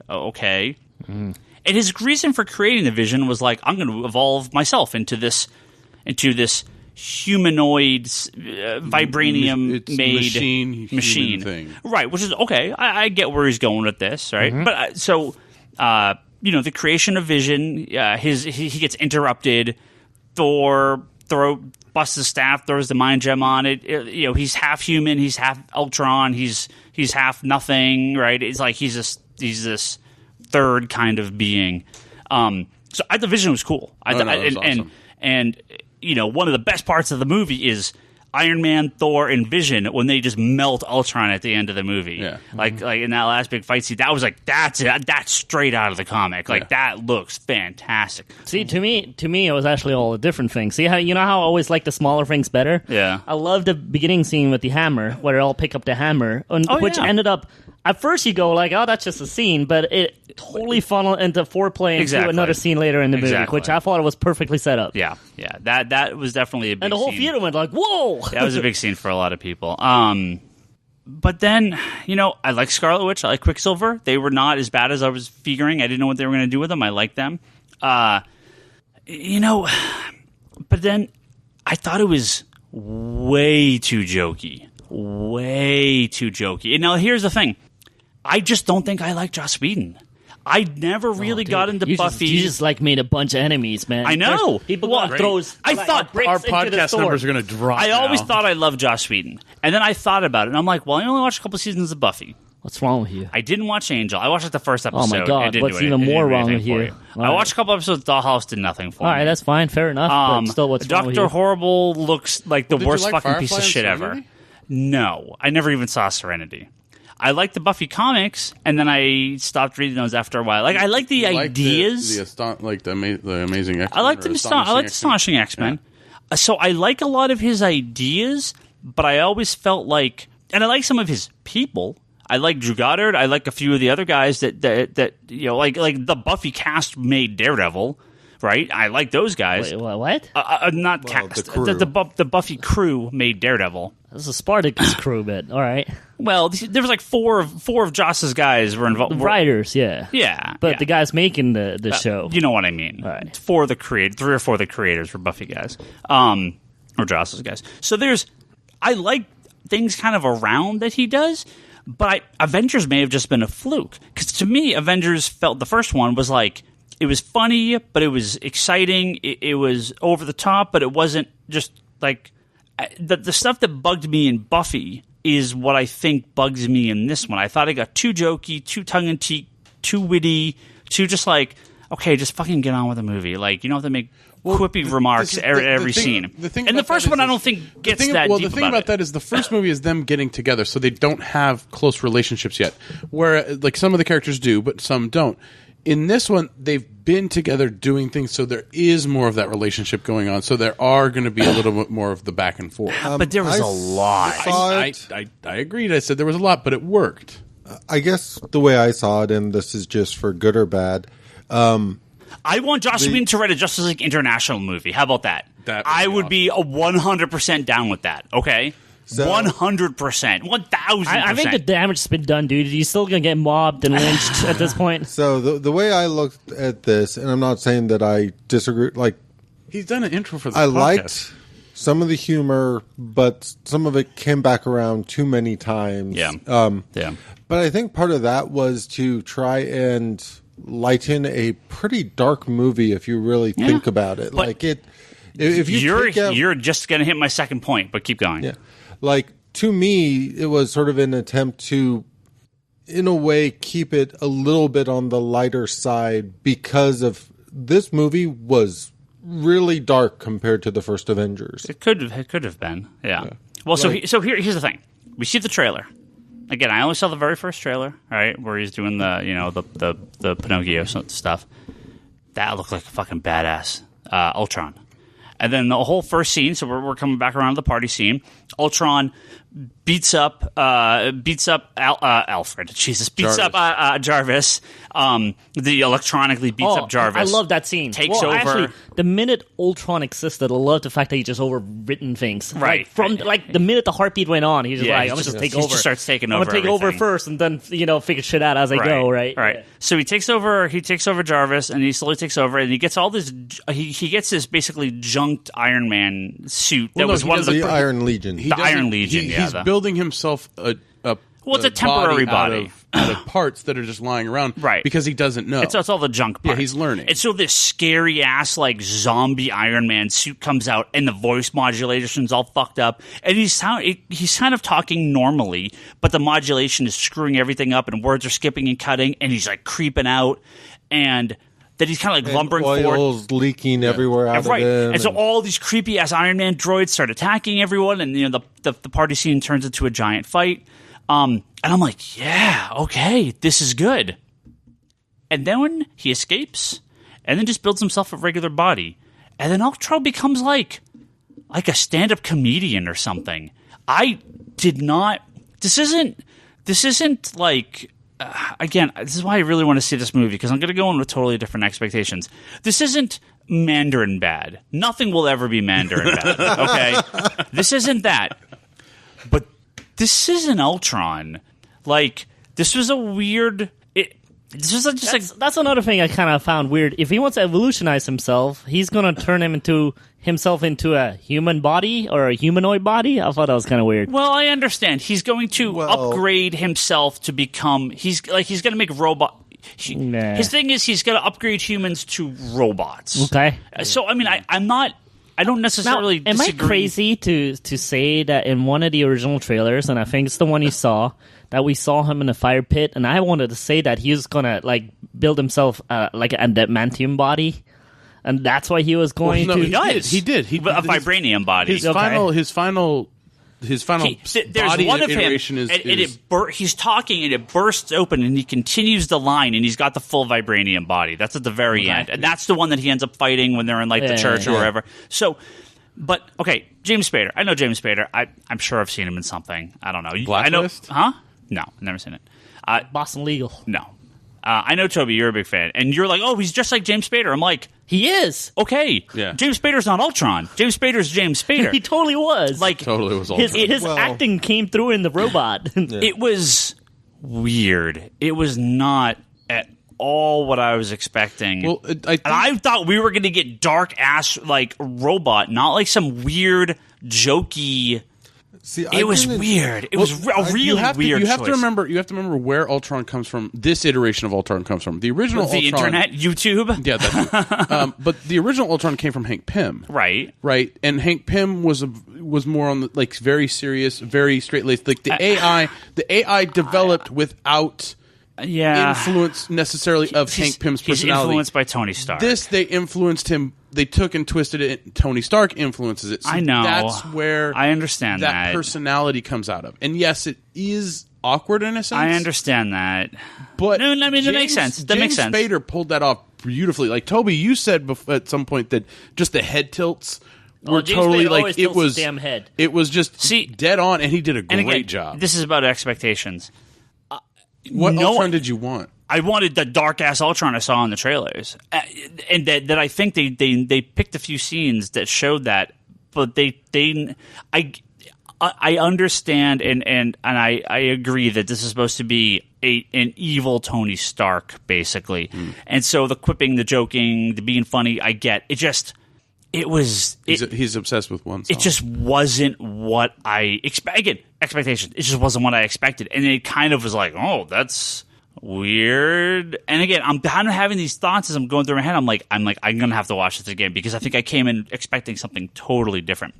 C: okay. And his reason for creating the Vision was like, I'm going to evolve myself into this humanoid, vibranium-made machine
D: thing.
C: Right, which is, okay, I get where he's going with this, right? Mm-hmm. But, the creation of Vision, he gets interrupted. Thor busts his staff, throws the mind gem on it. He's half human, he's half Ultron, he's half nothing, right? It's like he's this third kind of being. So the Vision was cool. Awesome. And one of the best parts of the movie is Iron Man, Thor, and Vision when they just melt Ultron at the end of the movie. Yeah. Like in that last big fight scene, that was like, that's straight out of the comic. That looks fantastic.
E: See, to me, it was actually all a different thing. See how how I always like the smaller things better?
C: Yeah.
E: I love the beginning scene with the hammer, where they all pick up the hammer, which ended up. At first, you go like, "Oh, that's just a scene," but it totally funneled into foreplay into another scene later in the movie, which I thought was perfectly set up.
C: Yeah. That was definitely a big scene.
E: And the whole theater went like, "Whoa!"
C: That was a big scene for a lot of people. But then, I like Scarlet Witch, I like Quicksilver. They were not as bad as I was figuring. I didn't know what they were going to do with them. I liked them. But then I thought it was way too jokey. And now here's the thing. I just don't think I like Joss Whedon. I never really got into Buffy.
E: You just made a bunch of enemies, man.
C: I know.
E: People throws.
C: I thought
D: our podcast numbers are going to drop.
C: I always thought I loved Joss Whedon, and then I thought about it, and I'm like, well, I only watched a couple seasons of Buffy.
E: What's wrong with you?
C: I didn't watch Angel. I watched the first episode.
E: Oh my god! What's even more wrong with you?
C: I watched a couple episodes of Dollhouse, did nothing for me.
E: All right, that's fine, fair enough. But still, what's wrong with you?
C: Dr. Horrible looks like the worst fucking
D: Firefly
C: piece of shit ever. No, I never even saw Serenity. I like the Buffy comics, and then I stopped reading those after a while. I like the ideas.
D: The Amazing X-Men.
C: I like the Astonishing X-Men. Yeah. So I like a lot of his ideas, but I always felt like, and I like some of his people. I like Drew Goddard. I like a few of the other guys that like the Buffy cast made Daredevil. Right, I like those guys.
E: Wait, what?
C: Not cast. The Buffy crew made Daredevil.
E: This is a Spartacus crew bit. All right.
C: Well, there was like four of Joss's guys were involved.
E: The writers, yeah.
C: Yeah.
E: But the guys making the show.
C: You know what I mean.
E: All right.
C: 3 or 4 of the creators were Buffy guys. Or Joss's guys. So I like things kind of around that he does, but Avengers may have just been a fluke. Because to me, Avengers felt the first one was like, funny, but it was exciting. It was over the top, but it wasn't just like the stuff that bugged me in Buffy is what I think bugs me in this one. I thought it got too jokey, too tongue-in-cheek, too witty, too just like, okay, just fucking get on with the movie. Like, you don't have to make quippy remarks at every scene. And the first one I don't think gets that deep.
D: Well, the thing about that is the first movie is them getting together, so they don't have close relationships yet. Where, like, some of the characters do, but some don't. In this one, they've been together doing things, so there is more of that relationship going on. So there are going to be a little bit more of the back and forth.
C: But there was a lot.
D: I agreed. I said there was a lot, but it worked.
B: I guess the way I saw it, and this is just for good or bad.
C: I want Joss Whedon to write a Justice League International movie. How about that? I would be 100% down with that. Okay. 100%, 1,000%.
E: I think the damage has been done, dude. You're still gonna get mobbed and lynched at this point.
B: So the way I looked at this, and I'm not saying that I disagree. Like,
D: he's done an intro for the
B: I
D: podcast.
B: liked some of the humor, but some of it came back around too many times.
C: Yeah.
B: But I think part of that was to try and lighten a pretty dark movie if you really think about it.
C: But
B: like it. If
C: you're just gonna hit my second point, but keep going.
B: Yeah. Like, to me, it was sort of an attempt to, in a way, keep it a little bit on the lighter side because of this movie was really dark compared to the first Avengers.
C: It could have been. Yeah. Well, here's the thing. We see the trailer. Again, I only saw the very first trailer, right, where he's doing the Pinocchio stuff. That looked like a fucking badass Ultron. And then the whole first scene, so we're coming back around to the party scene. Ultron beats up Alfred. Jesus, beats
D: Jarvis.
C: up Jarvis. The electronically beats up Jarvis.
E: I love that scene.
C: Takes over.
E: Actually, the minute Ultron existed, I love the fact that he just overwritten things.
C: Right.
E: Like the minute the heartbeat went on, he's just I'm gonna just take over.
C: He just starts taking over.
E: I'm gonna take over
C: everything.
E: first, and then figure shit out as I go. Right.
C: Right. So he takes over Jarvis, and he slowly takes over, and he gets all this. He gets this basically junked Iron Man suit that was one of the
B: Iron Legion.
C: The Iron Legion.
D: He's building himself
C: it's a temporary body.
D: Out of parts that are just lying around,
C: right?
D: Because he doesn't know.
C: It's all the junk parts.
D: Yeah, he's learning.
C: And so this scary ass like zombie Iron Man suit comes out, and the voice modulation's all fucked up, and he's kind of talking normally, but the modulation is screwing everything up, and words are skipping and cutting, and he's like creeping out, and that he's kind of like lumbering forward.
B: Oil's leaking everywhere out of him.
C: And so all these creepy ass Iron Man droids start attacking everyone, and the party scene turns into a giant fight. And I'm like, yeah, okay, this is good. And then when he escapes, and then just builds himself a regular body, and then Ultron becomes like a stand-up comedian or something. I did not. This isn't like. Again, this is why I really want to see this movie, because I'm going to go in with totally different expectations. This isn't Mandarin bad. Nothing will ever be Mandarin bad. Okay, this isn't that. But this isn't Ultron. Like, this was a weird.
E: That's another thing I kind of found weird. If he wants to evolutionize himself, he's going to turn himself into a human body or a humanoid body. I thought that was kind of weird.
C: Well, I understand. He's going to upgrade himself to become. He's going to make robot. His thing is he's going to upgrade humans to robots.
E: Okay.
C: So I mean, I'm not. I don't necessarily.
E: Now, am
C: disagree.
E: I crazy to say that in one of the original trailers, and I think it's the one you saw, that we saw him in a fire pit, and I wanted to say that he was gonna like build himself like an adamantium body, and that's why he was going to.
C: He did. He a vibranium body.
D: His final body
C: one of
D: iteration
C: him,
D: is
C: he's talking and it bursts open and he continues the line and he's got the full vibranium body. That's at the very end, and that's the one that he ends up fighting when they're in like the church or wherever. So, but okay, James Spader. I know James Spader. I'm sure I've seen him in something. I don't know.
D: Blacklist?
C: I know, huh? No, never seen it.
E: Boston Legal.
C: No. I know, Toby, you're a big fan. And you're like, oh, he's just like James Spader. I'm like,
E: he is.
C: Okay.
D: Yeah. James
C: Spader's not Ultron. James Spader's James Spader.
E: He totally was.
C: Like,
D: totally was Ultron.
E: His acting came through in the robot.
C: It was weird. It was not at all what I was expecting.
D: Well,
C: I thought we were going to get dark ass like robot, not like some weird jokey.
B: See,
C: it was weird. It was a really weird.
D: You have
C: choice.
D: to remember where Ultron comes from. This iteration of Ultron comes from the original.
C: The
D: Ultron,
C: internet, YouTube.
D: Yeah, that's but the original Ultron came from Hank Pym.
C: Right.
D: And Hank Pym was more on the very serious, very straight laced. Like the AI developed without influence necessarily of Hank Pym's personality.
C: He's influenced by Tony Stark.
D: This they influenced him. They took and twisted it. Tony Stark influences it. So
C: I know.
D: That's where
C: I understand that
D: personality comes out of. And yes, it is awkward in a sense.
C: I understand that.
D: But
C: no, I mean, that makes sense. That makes sense.
D: James Spader pulled that off beautifully. Like, Toby, you said at some point that just the head tilts were totally like it was
E: damn head.
D: It was just dead on, and he did a great job.
C: This is about expectations.
D: What Ultron did you want?
C: I wanted the dark ass Ultron I saw in the trailers, and that I think they picked a few scenes that showed that, but I understand and I agree that this is supposed to be an evil Tony Stark basically, and so the quipping, the joking, the being funny, I get it.
D: He's obsessed with one song.
C: It just wasn't what I expected. Expectations. It just wasn't what I expected, and it kind of was like, oh, that's weird. And again, I'm kind of having these thoughts as I'm going through my head. I'm like, I'm gonna have to watch this again because I think I came in expecting something totally different.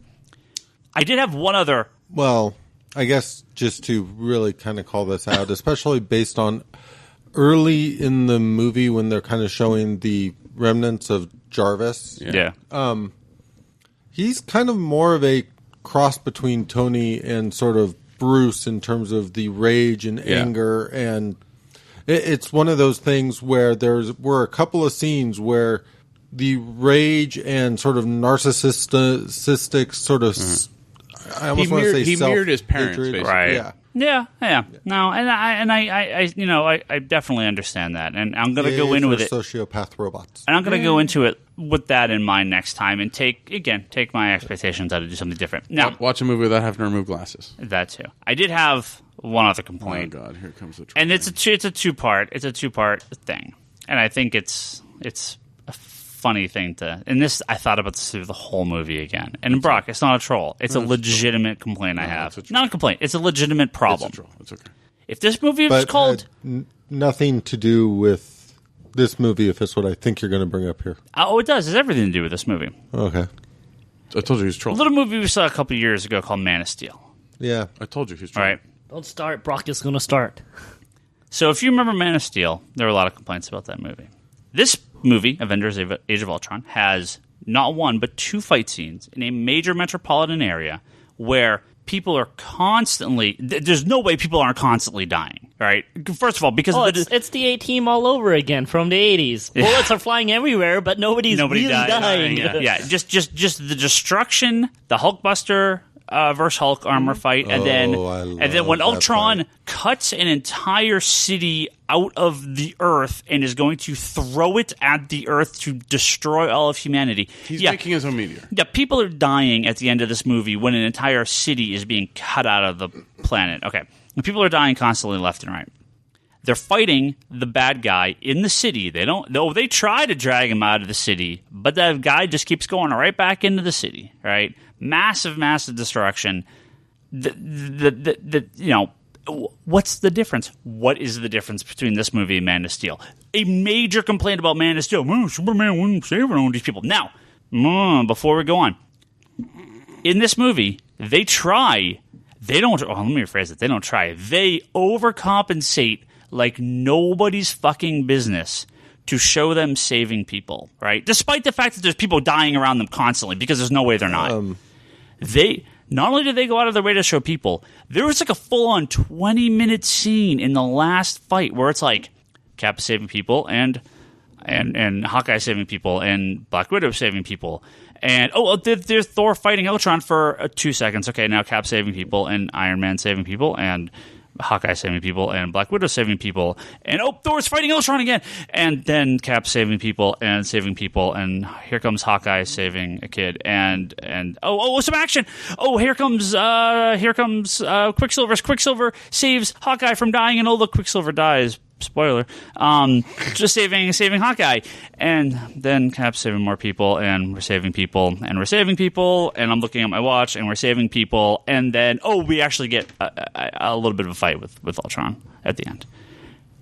C: I did have one other.
B: Well, I guess just to really kind of call this out, especially based on early in the movie when they're kind of showing the remnants of Jarvis.
C: Yeah.
B: He's kind of more of a cross between Tony and sort of Bruce in terms of the rage and anger, and it's one of those things where were a couple of scenes where the rage and sort of narcissistic sort of I almost want to say
D: he mirrored his parents, basically.
C: Right?
D: Yeah.
C: Yeah. No, and I definitely understand that, and I'm going to go in with it.
B: Sociopath robots,
C: and I'm going to go into it with that in mind next time, and take my expectations out to do something different. Now,
D: watch a movie without having to remove glasses.
C: That too. I did have one other complaint.
D: Oh God, here comes the.
C: And it's a two-part thing, and I think it's a funny thing to. And this, I thought about this through the whole movie again. And Brock, it's not a troll. It's a legitimate complaint I have. Not a complaint. It's a legitimate problem.
D: It's a troll. It's okay.
C: If this movie was called
B: nothing to do with this movie, if it's what I think you're going to bring up here.
C: Oh, it does. It's everything to do with this movie.
B: Okay.
D: I told you he was trolling.
C: A little movie we saw a couple years ago called Man of Steel.
B: Yeah.
D: I told you he was trolling.
C: All right.
E: Don't start. Brock is going to start.
C: So if you remember Man of Steel, there were a lot of complaints about that movie. This movie, Avengers Age of Ultron, has not one but two fight scenes in a major metropolitan area where people are constantly... There's no way people aren't constantly dying, right? First of all, because...
E: it's the A-Team all over again from the 80s. Bullets are flying everywhere, but nobody's really dying.
C: Yeah, just the destruction, the Hulkbuster... versus Hulk armor fight, and then when Ultron cuts an entire city out of the Earth and is going to throw it at the Earth to destroy all of humanity.
D: He's making his own meteor.
C: Yeah, people are dying at the end of this movie when an entire city is being cut out of the planet. Okay, and people are dying constantly left and right. They're fighting the bad guy in the city. They try to drag him out of the city, but that guy just keeps going right back into the city, right? Massive destruction. What's the difference? What is the difference between this movie and Man of Steel? A major complaint about Man of Steel. Superman wouldn't save all these people. Now, before we go on, in this movie, they try. They don't. Let me rephrase it. They don't try. They overcompensate like nobody's fucking business to show them saving people, right? Despite the fact that there's people dying around them constantly, because there's no way they're not. They not only did they go out of their way to show people, there was like a full-on 20-minute scene in the last fight where it's like Cap is saving people and Hawkeye saving people and Black Widow saving people. And there's Thor fighting Ultron for 2 seconds. Okay, now Cap saving people and Iron Man saving people and Hawkeye saving people and Black Widow saving people, and Thor's fighting Ultron again, and then Cap saving people, and here comes Hawkeye saving a kid, and some action. Here comes Quicksilver. Quicksilver saves Hawkeye from dying, and look, Quicksilver dies spoiler, just saving Hawkeye, and then Cap's saving more people, and we're saving people, and we're saving people, and I'm looking at my watch, and we're saving people, and then we actually get a little bit of a fight with Ultron at the end.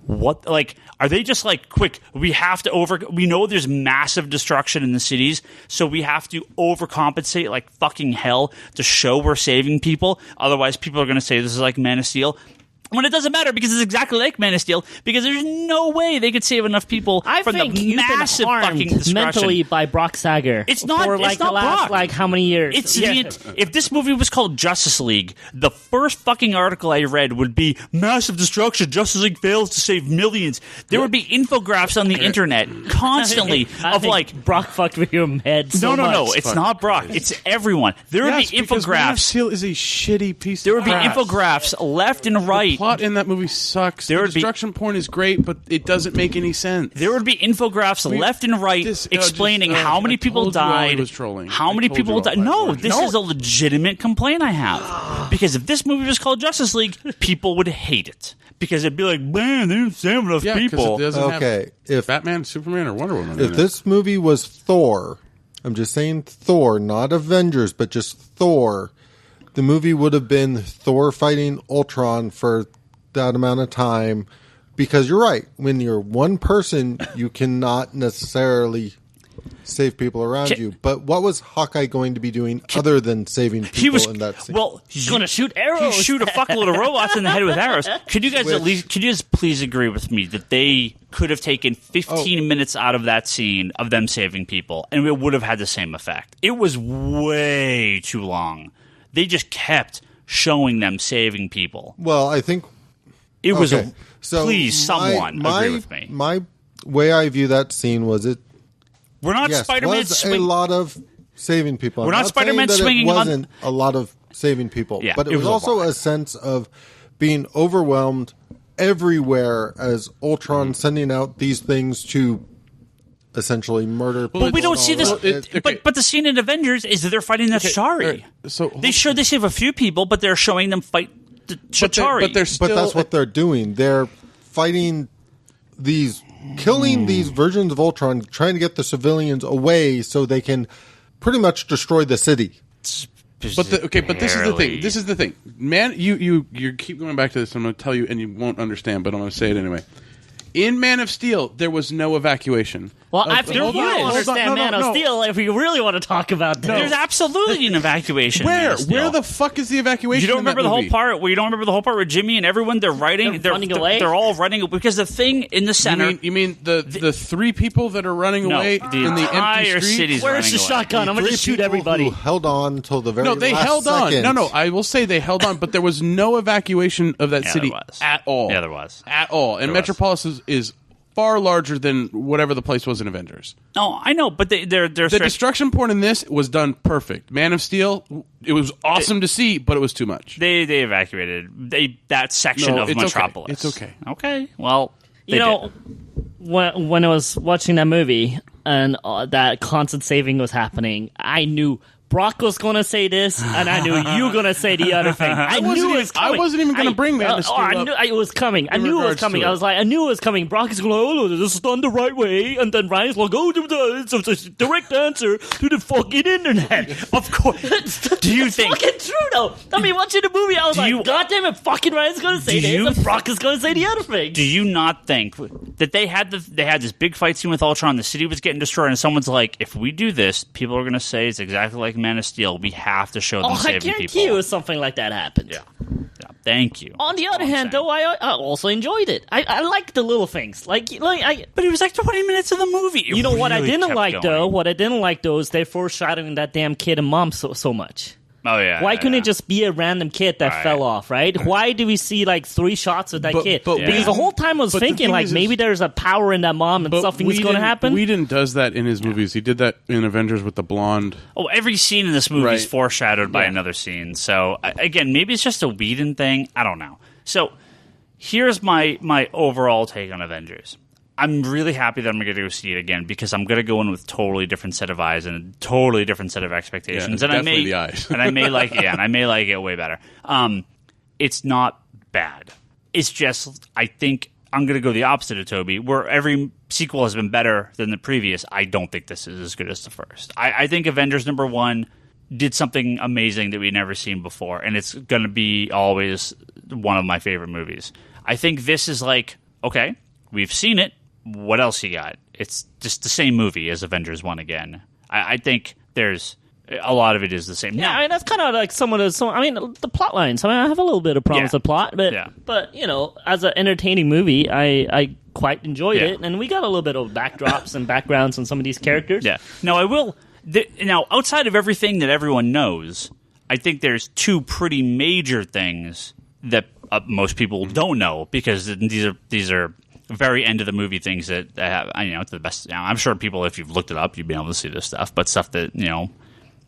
C: What, like, are they just like, quick, we have to we know there's massive destruction in the cities, so we have to overcompensate like fucking hell to show we're saving people, otherwise people are going to say this is like Man of Steel. When it doesn't matter, because it's exactly like Man of Steel, because there's no way they could save enough people from the massive fucking destruction.
E: Mentally by Brock Sager.
C: It's not.
E: For like
C: it's not
E: the last
C: Brock.
E: like how many years?
C: If this movie was called Justice League, the first fucking article I read would be massive destruction. Justice League fails to save millions. There would be infographics on the internet constantly of like
E: Brock fucked with your head. So much.
C: No. It's not Brock. It's everyone. There would be
D: because Man of
C: infographics.
D: Steel is a shitty piece.
C: There would be
D: crap.
C: infographics left and right.
D: The plot in that movie sucks. The destruction point is great, but it doesn't make any sense.
C: There would be infographics left and right explaining how many people died. How many people died? No, this is a legitimate complaint I have. Because if this movie was called Justice League, people would hate it. Because it'd be like, man, they didn't save enough people.
D: It doesn't have if Batman, Superman, or Wonder Woman.
B: If this movie was Thor, I'm just saying Thor, not Avengers, but just Thor, the movie would have been Thor fighting Ultron for that amount of time, because you're right. When you're one person, you cannot necessarily save people around you. But what was Hawkeye going to be doing other than saving people in that scene?
C: Well,
E: he's going to shoot arrows.
C: He shoot a fuckload of robots in the head with arrows. Could you guys could you just please agree with me that they could have taken 15 minutes out of that scene of them saving people, and it would have had the same effect? It was way too long. They just kept showing them saving people.
B: Well, I think
C: it was someone agree with me.
B: My way I view that scene was
C: we're not Spider-Man
B: was a lot of saving people.
C: We're not Spider-Man swinging.
B: It wasn't a lot of saving people, but it was also a sense of being overwhelmed everywhere as Ultron sending out these things to essentially murder people.
C: But we don't see this. But the scene in Avengers is that they're fighting the Chitauri.
D: So
C: they save a few people, but they're showing them fight the Chitauri.
B: But that's what they're doing. They're fighting killing these versions of Ultron, trying to get the civilians away so they can pretty much destroy the city.
D: But this is the thing. This is the thing, man. You keep going back to this. I'm going to tell you, and you won't understand, but I'm going to say it anyway. In Man of Steel, there was no evacuation.
E: Well, I do understand Man of Steel if we really want to talk about this.
C: There's absolutely an evacuation.
D: Where the fuck is the evacuation?
C: You don't remember the whole part where Jimmy and everyone they're running
E: away?
C: They're all running because the thing in the center.
D: You mean the three people that are running away in the empty street?
E: Where's the shotgun? I'm going to shoot everybody.
B: Who held on until the very last
D: they held on.
B: second.
D: No, I will say they held on, but there was no evacuation of that city at all.
C: Yeah, there was
D: at all. And Metropolis is far larger than whatever the place was in Avengers.
C: No, I know, but the
D: destruction point in this was done perfect. Man of Steel, it was awesome to see, but it was too much.
C: They evacuated that section of Metropolis.
D: It's okay.
C: Okay, well,
E: when I was watching that movie and that constant saving was happening, I knew Brock was going to say this, and I knew you were going to say the other thing. I knew it was coming.
D: I wasn't even going to bring Man of Steel up.
E: I knew it was coming. I knew it was coming. I was like, I knew it was coming. Brock is going, oh, this is done the right way. And then Ryan's like, oh, it's a direct answer to the fucking internet.
C: Of course. Do you think...
E: It's fucking true, though. I mean, watching the movie, I was like, God damn it, fucking Ryan's going to say this, and Brock is going to say the other thing.
C: Do you not think that they had this big fight scene with Ultron, the city was getting destroyed, and someone's like, if we do this, people are going to say it's exactly like Man of Steel. We have to show them saving people.
E: I guarantee you something like that happened.
C: Yeah. Thank you.
E: On the other hand, though, I also enjoyed it. I like the little things. But
C: it was like 20 minutes of the movie.
E: You know what I didn't like, though? What I didn't like, though, is they foreshadowing that damn kid and mom so much.
C: Oh, yeah.
E: Why couldn't it just be a random kid that fell off, right? Why do we see, 3 shots of that kid? Because the whole time I was thinking, maybe there's a power in that mom and something's going to happen.
D: Whedon does that in his movies. He did that in Avengers with the blonde.
C: Oh, every scene in this movie is foreshadowed by another scene. So, again, maybe it's just a Whedon thing. I don't know. So, here's my overall take on Avengers. I'm really happy that I'm going to go see it again because I'm going to go in with a totally different set of eyes and a totally different set of expectations. And
D: definitely the eyes.
C: And I may like it. And I may like it way better. It's not bad. It's just I think I'm going to go the opposite of Toby, where every sequel has been better than the previous. I don't think this is as good as the first. I think Avengers #1 did something amazing that we'd never seen before, and it's going to be always one of my favorite movies. I think this is like, okay, we've seen it. What else you got? It's just the same movie as Avengers 1 again. I think there's a lot of it is the same.
E: Yeah, I mean, that's kind of like the plot lines. I mean, I have a little bit of problems with plot, but you know, as an entertaining movie, I quite enjoyed it, and we got a little bit of backdrops and backgrounds on some of these characters.
C: Yeah. No, I will. Now, outside of everything that everyone knows, I think there's two pretty major things that most people don't know, because these are very end of the movie things that have, you know, to the best. You know, I'm sure people, if you've looked it up, you've been able to see this stuff, but stuff that, you know,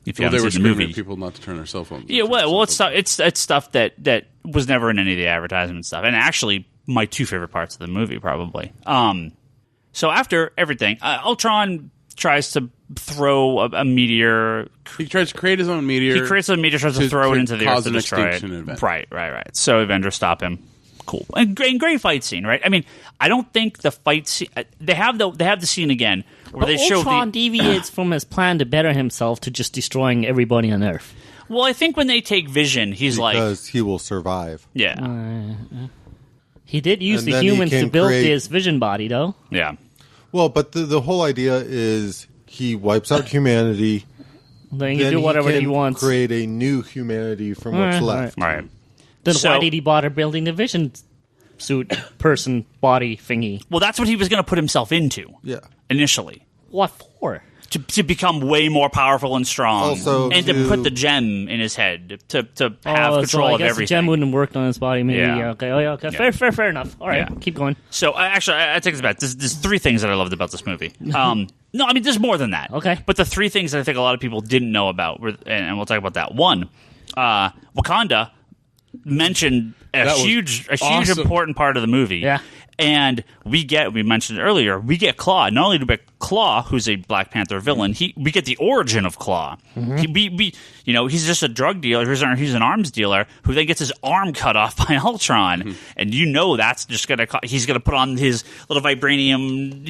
C: if you haven't seen the movie,
D: people not to turn their cell phones.
C: Yeah, it's stuff that was never in any of the advertisement stuff, and actually my two favorite parts of the movie probably. So after everything, Ultron tries to throw a meteor.
D: He tries to create his own meteor.
C: He creates a meteor, tries to throw it into the Earth to destroy it.
D: Event.
C: Right. So Avengers stop him. Cool. And great fight scene, right? I mean, I don't think the fight scene. They have the scene again where they show
E: Ultron deviates from his plan to better himself to just destroying everybody on Earth.
C: Well, I think when they take Vision, he's
B: because he will survive.
C: Yeah.
E: He did use the humans to build his Vision body, though.
C: Yeah.
B: Well, but the whole idea is he wipes out humanity.
E: Then you do whatever he wants.
B: Create a new humanity from what's left.
C: Right.
E: Then why did he bother building the Vision suit person body thingy?
C: Well, that's what he was going to put himself into.
B: Yeah.
C: Initially.
E: What for?
C: To become way more powerful and strong.
B: Also,
C: and to put the gem in his head to have control of everything.
E: The gem wouldn't have worked on his body, maybe.
C: Yeah.
E: Okay. Yeah. Fair enough. All right, keep going.
C: So, actually, I take this back. There's three things that I loved about this movie. No, I mean, there's more than that.
E: Okay.
C: But the three things that I think a lot of people didn't know about, and we'll talk about that. One, Wakanda mentioned a huge important part of the movie.
E: Yeah.
C: And we mentioned it earlier, we get Claw. Not only do we get Claw, who's a Black Panther villain, we get the origin of Claw. Mm-hmm. He's just a drug dealer, he's an arms dealer, who then gets his arm cut off by Ultron. Mm-hmm. And that's just he's gonna put on his little vibranium,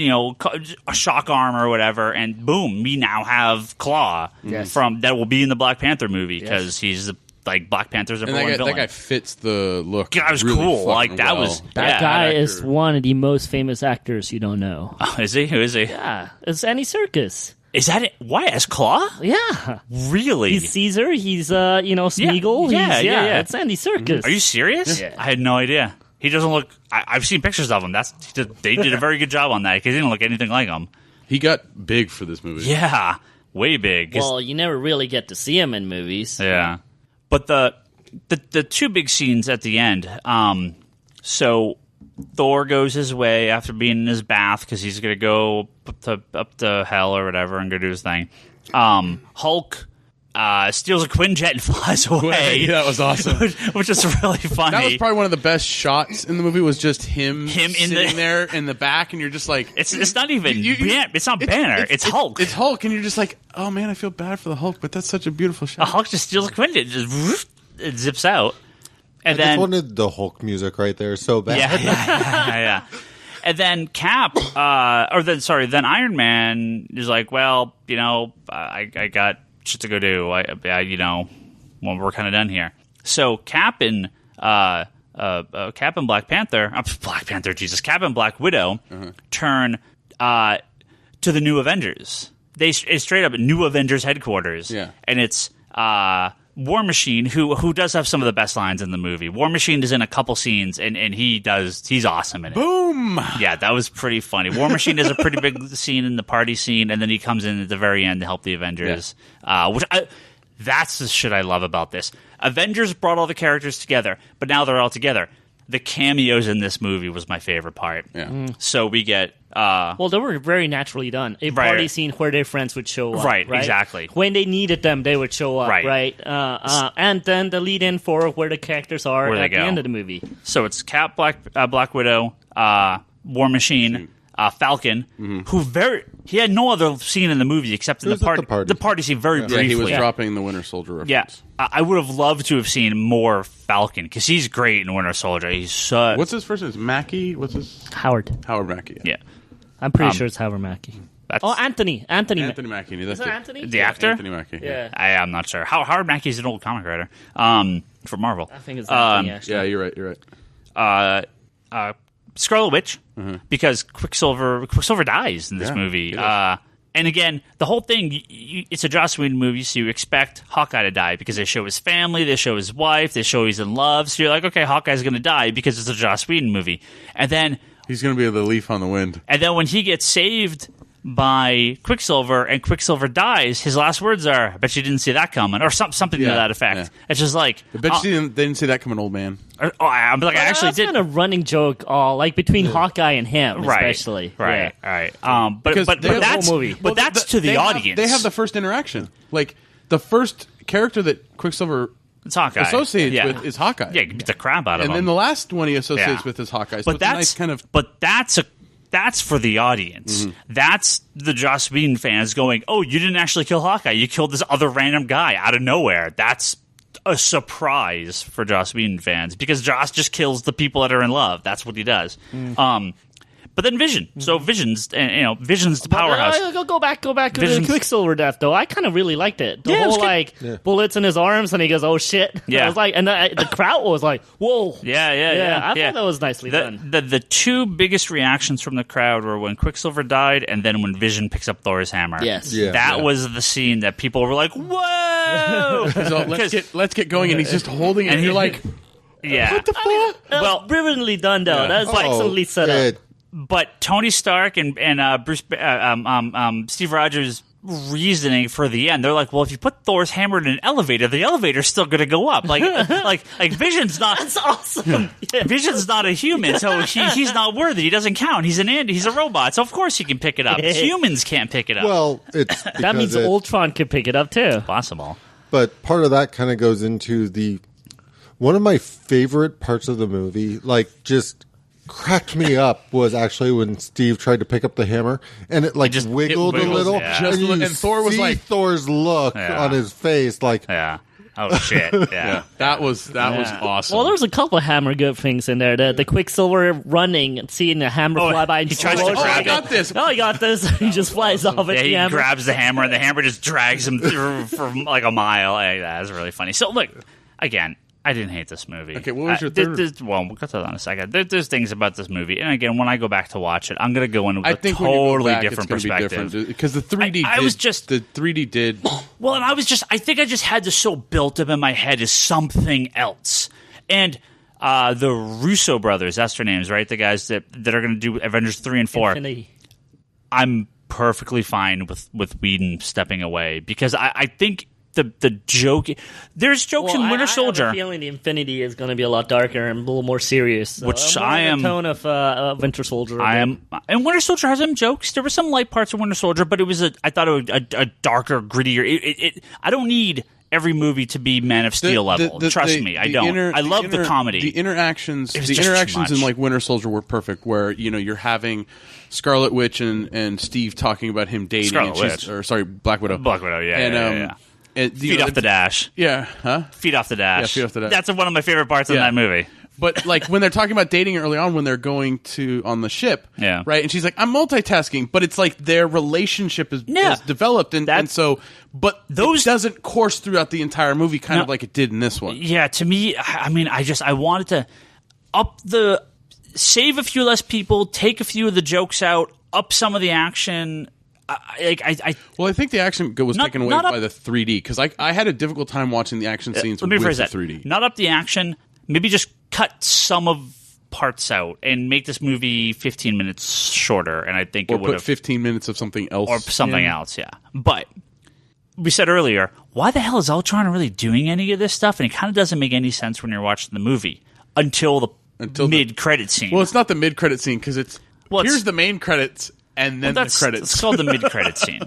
C: a shock arm or whatever, and boom, we now have Claw that will be in the Black Panther movie, because he's Black Panther's number one villain.
D: That guy fits the look.
C: That was
D: really
C: cool.
D: That
E: guy is one of the most famous actors you don't know.
C: Oh, is he? Who is he?
E: Yeah, it's Andy Serkis.
C: Is that it? Why, as Claw?
E: Yeah.
C: Really?
E: He's Caesar. He's Smeagol.
C: Yeah.
E: It's Andy Serkis.
C: Are you serious?
E: Yeah.
C: I had no idea. He doesn't look. I've seen pictures of him. They did a very good job on that, because he didn't look anything like him.
D: He got big for this movie.
C: Yeah, way big.
E: Well, you never really get to see him in movies.
C: Yeah. But the two big scenes at the end, so Thor goes his way after being in his bath, because he's going to go up to hell or whatever and go do his thing. Hulk steals a Quinjet and flies away.
D: That was awesome.
C: which is really funny.
D: That was probably one of the best shots in the movie, was just him sitting there in the back, and you're just like...
C: It's not even... it's not Banner. It's Hulk.
D: It's Hulk, and you're just like, oh man, I feel bad for the Hulk, but that's such a beautiful shot.
C: Hulk just steals a Quinjet. Just it zips out. And
B: I just wanted the Hulk music right there so bad.
C: Yeah. And then then Iron Man is like, well, I got shit to go do. We're kind of done here. So Cap and Black Panther, Cap and Black Widow turn to the New Avengers. It's straight up New Avengers headquarters.
D: Yeah.
C: And it's War Machine, who does have some of the best lines in the movie. War Machine is in a couple scenes, and he's awesome in it.
D: Boom!
C: Yeah, that was pretty funny. War Machine is a pretty big scene in the party scene, and then he comes in at the very end to help the Avengers. Yeah. That's the shit I love about this. Avengers brought all the characters together, but now they're all together. The cameos in this movie was my favorite part.
D: Yeah.
C: So we get...
E: well, they were very naturally done. A party scene where their friends would show up.
C: Right, exactly.
E: When they needed them, they would show up. Right. And then the lead-in for where the characters are at the end of the movie.
C: So it's Cap, Black Widow, War Machine, Falcon, who he had no other scene in the movie except in the party. The party scene very briefly.
D: Yeah, he was dropping the Winter Soldier reference.
C: Yeah, I would have loved to have seen more Falcon because he's great in Winter Soldier. He's
D: what's his first name? Is Mackie? What's his
E: Howard
D: Mackie?
C: Yeah.
E: I'm pretty sure it's Howard Mackie.
C: Anthony
D: Mackie. That's
E: Anthony?
C: The actor?
D: Anthony Mackie.
E: Yeah.
C: I'm not sure. Howard Mackey's an old comic writer for Marvel.
E: I think it's Anthony, actually.
D: Yeah, you're right.
C: Scarlet Witch, because Quicksilver dies in this movie. And again, the whole thing, it's a Joss Whedon movie, so you expect Hawkeye to die because they show his family, they show his wife, they show he's in love. So you're like, okay, Hawkeye's going to die because it's a Joss Whedon movie. And then
D: he's going to be the leaf on the wind.
C: And then when he gets saved by Quicksilver and Quicksilver dies, his last words are, "I bet you didn't see that coming," or something to that effect. Yeah. It's just like,
D: I bet they didn't see that coming, old man.
C: I'm like, I actually did.
E: That's kind of running joke, like between Hawkeye and him, especially.
C: Right. But that's whole movie. But that's to the audience.
D: They have the first interaction. Like the first character that Quicksilver associates with is Hawkeye.
C: Yeah, he beats the crap out of him.
D: And then the last one he associates with is Hawkeye. So
C: That's for the audience. That's the Joss Whedon fans going, "Oh, you didn't actually kill Hawkeye. You killed this other random guy out of nowhere." That's a surprise for Joss Whedon fans because Joss just kills the people that are in love. That's what he does. But then Vision. So Vision's the powerhouse.
E: Go back to the Quicksilver death though. I kind of really liked it. The whole bullets in his arms and he goes, "Oh shit!"
C: Yeah,
E: I was like, and the crowd was like, "Whoa!"
C: Yeah.
E: I thought that was nicely done.
C: The two biggest reactions from the crowd were when Quicksilver died and then when Vision picks up Thor's hammer.
E: Yes,
C: that was the scene that people were like, "Whoa!"
D: So let's get going, and he's just holding it, and you're like,
C: "Yeah,
D: what the fuck?"
E: Well, brilliantly done though. That's excellently set up.
C: But Tony Stark and Steve Rogers' reasoning for the end, they're like, well, if you put Thor's hammer in an elevator, the elevator's still going to go up. Like Vision's not.
E: That's awesome. Yeah.
C: Vision's not a human, so he's not worthy. He doesn't count. He's he's a robot, so of course he can pick it up. Humans can't pick it up.
B: Well,
E: that means Ultron could pick it up too.
C: Possible.
B: But part of that kind of goes into one of my favorite parts of the movie, just cracked me up was actually when Steve tried to pick up the hammer and it wiggled a little.
C: Yeah.
B: And
D: Thor was like
B: Thor's look on his face,
C: oh shit, yeah.
D: That was awesome.
E: Well, there's a couple of hammer good things in there. The Quicksilver running and seeing the hammer fly by and
C: he tries to grab
D: I got this.
E: I got this. He just flies off at the hammer.
C: He grabs the hammer and the hammer just drags him through for like a mile. Hey, that's really funny. So look, again, I didn't hate this movie.
D: Okay, what was your third?
C: We'll get to that in a second. There's things about this movie, and again, when I go back to watch it, I'm going to go in with a totally different perspective.
D: Because the 3D, the 3D did.
C: Well, and I think I just had this so built up in my head as something else, and the Russo brothers, that's their names, right? The guys that are going to do Avengers 3 and 4.
E: Infinity.
C: I'm perfectly fine with Whedon stepping away because I think. The joke, there's jokes in Winter Soldier.
E: I have a feeling the Infinity is going to be a lot darker and a little more serious.
C: Which I am.
E: The tone of Winter Soldier.
C: I am, and Winter Soldier has some jokes. There were some light parts of Winter Soldier, but I thought it was a darker, grittier. I don't need every movie to be Man of Steel level. Trust me, I don't. I love the comedy.
D: The interactions in Winter Soldier were perfect. Where you're having Scarlet Witch and Steve talking about him dating. Black Widow.
C: Black Widow, yeah.
D: And
C: Feet off the dash.
D: Yeah, huh?
C: Feet off the dash.
D: Yeah, feet off the dash.
C: That's one of my favorite parts of that movie.
D: But when they're talking about dating early on, when they're going on the ship, right? And she's like, "I'm multitasking," but it's like their relationship is developed, and so, but it doesn't course throughout the entire movie, kind of like it did in this one.
C: Yeah, to me, I mean, I wanted to save a few less people, take a few of the jokes out, up some of the action. I
D: think the action was taken away by the 3D because I had a difficult time watching the action scenes with the 3D.
C: Not up the action, maybe just cut some of parts out and make this movie 15 minutes shorter, and I think it would have
D: 15 minutes of something else
C: or something else. Yeah, but we said earlier, why the hell is Ultron really doing any of this stuff? And it kind of doesn't make any sense when you're watching the movie until the mid-credit scene.
D: Well, it's not the mid-credit scene because here's the main credits. And then the credits.
C: It's called the mid-credit scene.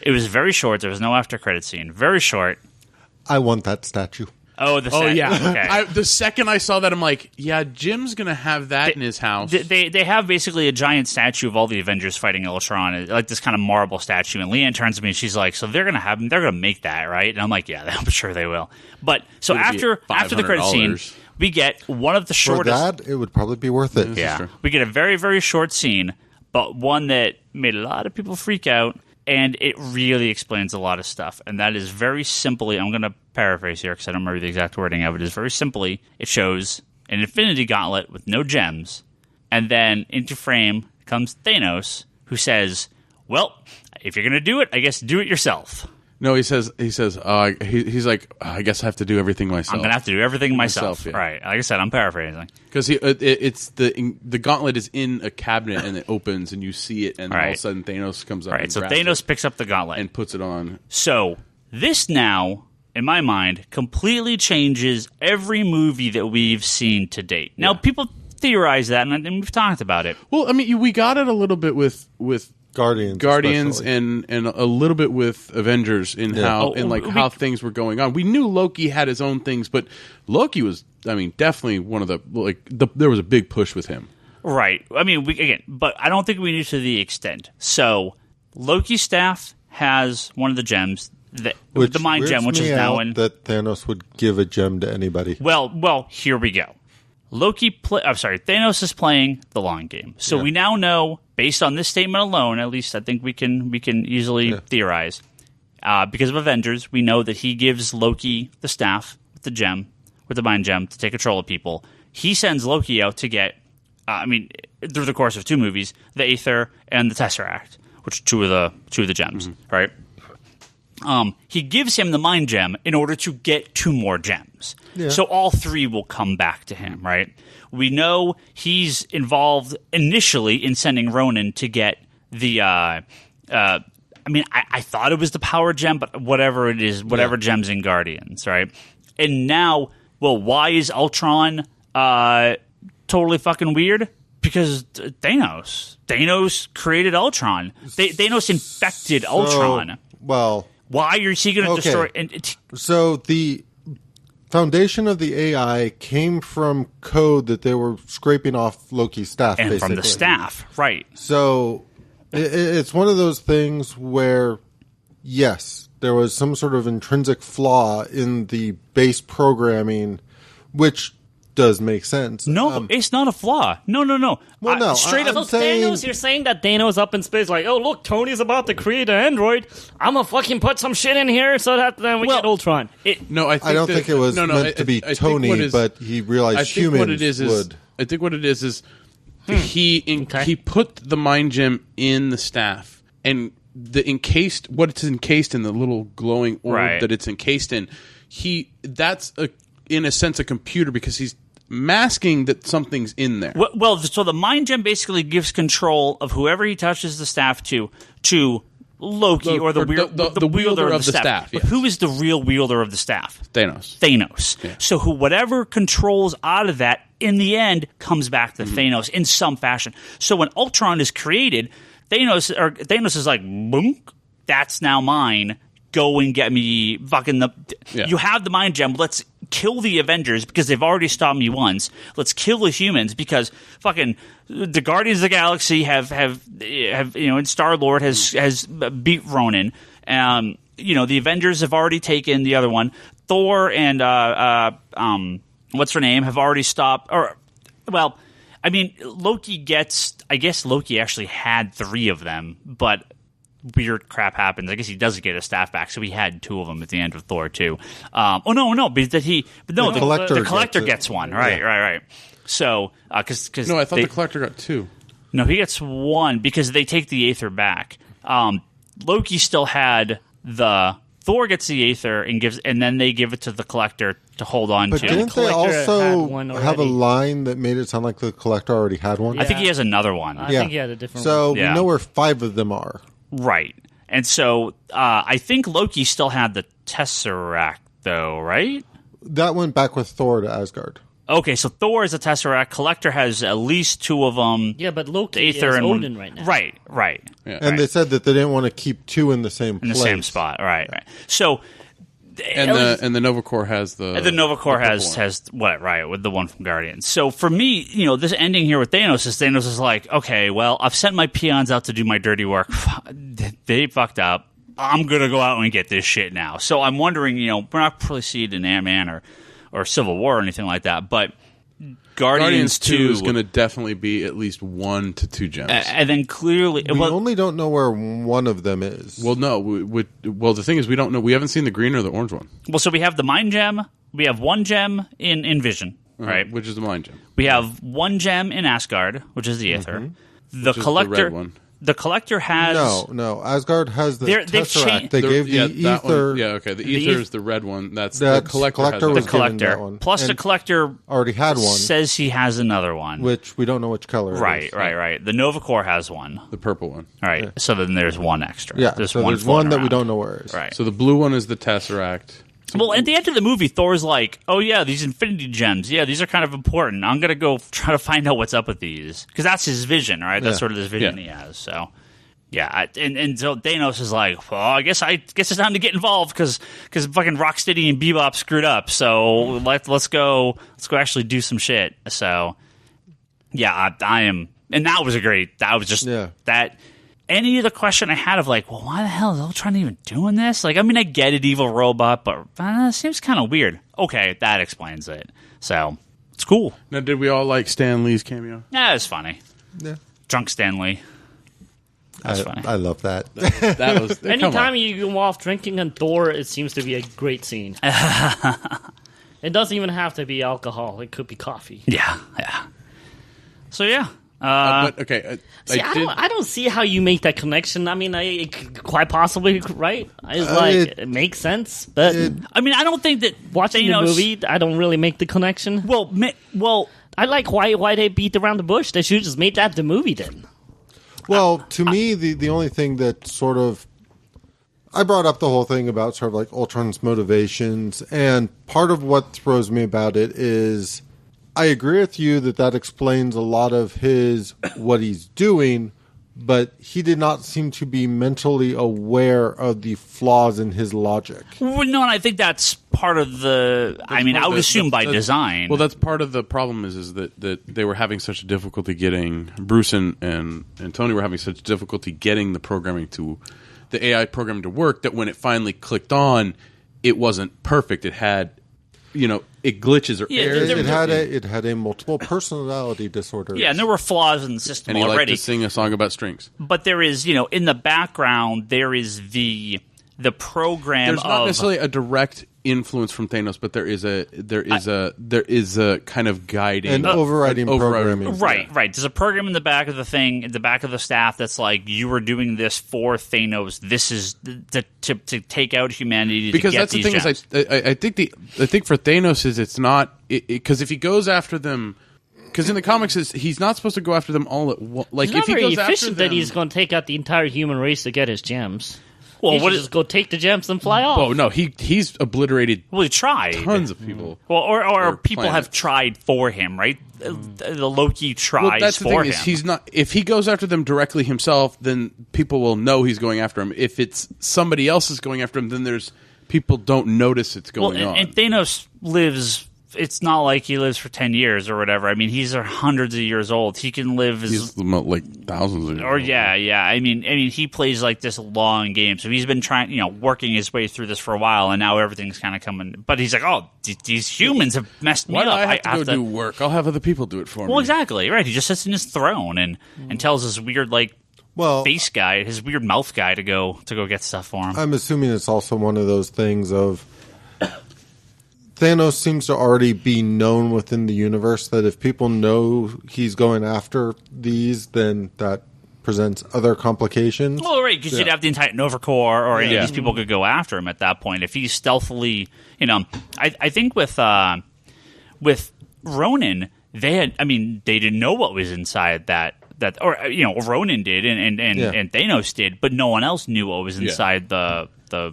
C: It was very short. There was no after-credit scene. Very short.
B: I want that statue.
C: Oh, the set.
D: Oh yeah.
C: Okay.
D: The second I saw that, I'm like, yeah, Jim's gonna have that in his house.
C: They have basically a giant statue of all the Avengers fighting Ultron, like this kind of marble statue. And Leanne turns to me and she's like, "So they're gonna make that, right?" And I'm like, "Yeah, I'm sure they will." But so after the credit scene, we get one of the shortest.
B: For that, it would probably be worth it.
C: Yeah, we get a very, very short scene, but one that made a lot of people freak out. And it really explains a lot of stuff. And that is very simply, I'm going to paraphrase here because I don't remember the exact wording of it. Is very simply, it shows an Infinity Gauntlet with no gems. And then into frame comes Thanos, who says, well, if you're going to do it, I guess do it yourself.
D: No, he's like, I guess I have to do everything myself.
C: I'm going to have to do everything myself.
D: Yeah.
C: Right. Like I said, I'm paraphrasing.
D: Because it's the gauntlet is in a cabinet and it opens and you see it and all of a sudden Thanos comes up.
C: Right.
D: And
C: So
D: grabs
C: Thanos
D: it
C: picks up the gauntlet
D: and puts it on.
C: So this now, in my mind, completely changes every movie that we've seen to date. Now, people theorize that, and we've talked about it.
D: Well, I mean, we got it a little bit with
B: Guardians
D: and a little bit with Avengers in how things were going on. We knew Loki had his own things, but Loki was, I mean, definitely one of there was a big push with him.
C: Right. I mean, but I don't think we knew to the extent. So Loki's staff has one of the gems, the mind gem, which is now in
B: that Thanos would give a gem to anybody.
C: Well, here we go. Thanos is playing the long game. So we now know, based on this statement alone, at least I think we can easily theorize, because of Avengers, we know that he gives Loki the staff with the mind gem, to take control of people. He sends Loki out to get, through the course of 2 movies, the Aether and the Tesseract, which are two of the gems, right? He gives him the mind gem in order to get 2 more gems. Yeah. So all 3 will come back to him, right? We know he's involved initially in sending Ronan to get the I thought it was the power gem, but whatever it is, whatever gem's in Guardians, right? And now, why is Ultron totally fucking weird? Because Thanos created Ultron. Thanos infected Ultron.
B: Well,
C: why is he going to destroy?
B: So the foundation of the AI came from code that they were scraping off Loki's staff,
C: and
B: basically.
C: from the staff, right?
B: So it's one of those things where, yes, there was some sort of intrinsic flaw in the base programming, which does make sense.
C: No, it's not a flaw. No.
B: Well, no.
C: Straight up.
E: Thanos, you're saying that Thanos up in space, like, oh, look, Tony's about to create an android. I'm going to fucking put some shit in here so that then we get Ultron.
B: I don't think it was meant to be Tony, but he realized humans would.
D: I think what it is he put the mind gem in the staff, and what it's encased in, the little glowing orb that it's encased in, that's in a sense a computer, because he's masking that something's in there.
C: Well, so the mind gem basically gives control of whoever he touches the staff to Loki, or the wielder of the staff.
D: Yes.
C: But who is the real wielder of the staff?
D: Thanos. Yeah.
C: So whatever controls out of that, in the end, comes back to Thanos in some fashion. So when Ultron is created, Thanos is like, boom, that's now mine. Go and get me fucking You have the mind gem. Let's kill the Avengers because they've already stopped me once. Let's kill the humans because fucking the Guardians of the Galaxy have and Star-Lord has beat Ronan. The Avengers have already taken the other one. Thor and what's her name have already stopped. Loki gets. I guess Loki actually had 3 of them, but weird crap happens. I guess he does get his staff back, so he had 2 of them at the end of Thor 2. The Collector gets one. Right. So, because
D: no, I thought the Collector got 2.
C: No, he gets 1 because they take the Aether back. Loki still had the Thor gets the Aether and then they give it to the Collector to hold on
B: but
C: to.
B: Didn't they also have a line that made it sound like the Collector already had one?
C: Yeah. I think he has another one.
E: I think he had a different one.
B: So we know where 5 of them are.
C: Right. And so I think Loki still had the Tesseract, though, right?
B: That went back with Thor to Asgard.
C: Okay, so Thor is a Tesseract. Collector has at least 2 of them.
E: Yeah, but Loki
C: Aether
E: is
C: and
E: Odin right now.
C: Right.
B: Yeah, and they said that they didn't want to keep 2 in the same place.
C: In the same spot. Right. So
D: And the Nova Corps has the...
C: The Nova Corps has what, right, with the one from Guardians. So for me, this ending here with Thanos is like, okay, well, I've sent my peons out to do my dirty work. They fucked up. I'm going to go out and get this shit now. So I'm wondering, we're not really seeing it in Ant-Man or Civil War or anything like that, but Guardians 2
D: is going to definitely be at least 1 to 2 gems.
C: And then clearly...
B: We only don't know where one of them is.
D: Well, no. The thing is, we don't know. We haven't seen the green or the orange one.
C: Well, so we have the Mind Gem. We have 1 gem in Vision, right?
D: Which is the Mind Gem.
C: We have 1 gem in Asgard, which is the Aether.
D: Mm-hmm.
C: The Collector...
D: the red one.
C: The Collector has...
B: No. Asgard has the Tesseract.
C: They
B: gave the Ether...
D: The Ether is the red one. That's the Collector has
B: was
C: the Collector.
B: That one.
C: Plus,
B: and
C: the Collector
B: already had one.
C: Says he has another one.
B: Which we don't know which color it is.
C: Right. The Nova Corps has one.
D: The purple one.
C: All right. Yeah. So then there's 1 extra.
B: Yeah,
C: there's
B: one that we don't know where it is.
C: Right.
D: So the blue one is the Tesseract.
C: Well, at the end of the movie, Thor's like, oh, yeah, these Infinity Gems. Yeah, these are kind of important. I'm going to go try to find out what's up with these. Because that's his vision, right? That's sort of his vision he has. So, yeah. And so Thanos is like, well, I guess it's time to get involved because fucking Rocksteady and Bebop screwed up. So let's go actually do some shit. So, yeah, I am. And that was that was just that. Any of the question I had of like, well, why the hell is Ultron even doing this? Like, I mean, I get it, evil robot, but it seems kind of weird. Okay, that explains it. So, it's cool.
D: Now, did we all like Stan Lee's cameo?
C: Yeah, it's funny.
B: Yeah.
C: Drunk Stan Lee. That's funny.
B: I love that.
D: That was...
E: Anytime you go off drinking on Thor, it seems to be a great scene. It doesn't even have to be alcohol. It could be coffee.
C: Yeah. So, yeah.
D: But okay,
E: I don't see how you make that connection. I mean, quite possibly, right? It makes sense, but
C: I mean, I don't think that
E: watching the movie, I don't really make the connection. Well, I like why they beat around the bush. They should have just made that the movie then.
B: Well, to me, the only thing that sort of I brought up the whole thing about sort of like Ultron's motivations, and part of what throws me about it is. I agree with you that explains a lot of what he's doing, but he did not seem to be mentally aware of the flaws in his logic.
C: Well, no, and I think that's part of the... I would assume by design.
D: Well, that's part of the problem is that they were having such difficulty getting... Bruce and Tony were having such difficulty getting the AI programming to work that when it finally clicked on, it wasn't perfect. It had... it glitches or errors.
B: It had a multiple personality disorder.
C: Yeah, and there were flaws in the system
D: and he
C: already.
D: liked to sing a song about strings.
C: But there is, in the background, there is the program.
D: There's not necessarily a direct influence from Thanos, but there is a kind of guiding,
B: an overriding programming.
C: Right. There's a program in the back of the thing, in the back of the staff, that's like, you were doing this for Thanos. This is to take out humanity.
D: Because
C: to get
D: that's the thing
C: gems.
D: is, I think for Thanos is it's not because if he goes after them. Because in the comics, he's not supposed to go after them all at once. Like,
E: it's not
D: if he
E: very
D: goes after
E: efficient
D: them,
E: that he's going to take out the entire human race to get his gems.
C: Well,
E: just go take the gems and fly off.
D: Oh no, he's obliterated.
C: Well, he tried
D: tons of people.
C: Well, or people
D: planets.
C: have tried for him, right? The Loki tries
D: well, that's the
C: for
D: thing
C: him.
D: Is he's not. If he goes after them directly himself, then people will know he's going after him. If it's somebody else is going after him, then people don't notice it's going on.
C: And Thanos lives. It's not like he lives for 10 years or whatever. I mean, he's hundreds of years old. He can live
D: he's like thousands of years old.
C: Yeah. I mean, he plays like this long game. So he's been trying, working his way through this for a while, and now everything's kind of coming. But he's like, oh, these humans have messed me
D: Why
C: up.
D: do I have to go do work? I'll have other people do it for me.
C: Well, exactly. Right. He just sits in his throne and tells this weird, face guy, his weird mouth guy to go get stuff for him.
B: I'm assuming it's also one of those things of Thanos seems to already be known within the universe that if people know he's going after these, then that presents other complications.
C: Well, right, because you'd have the entire Nova Corps or any of these people could go after him at that point. If he's stealthily, I think with Ronan, they didn't know what was inside that Ronan did and Thanos did, but no one else knew what was inside the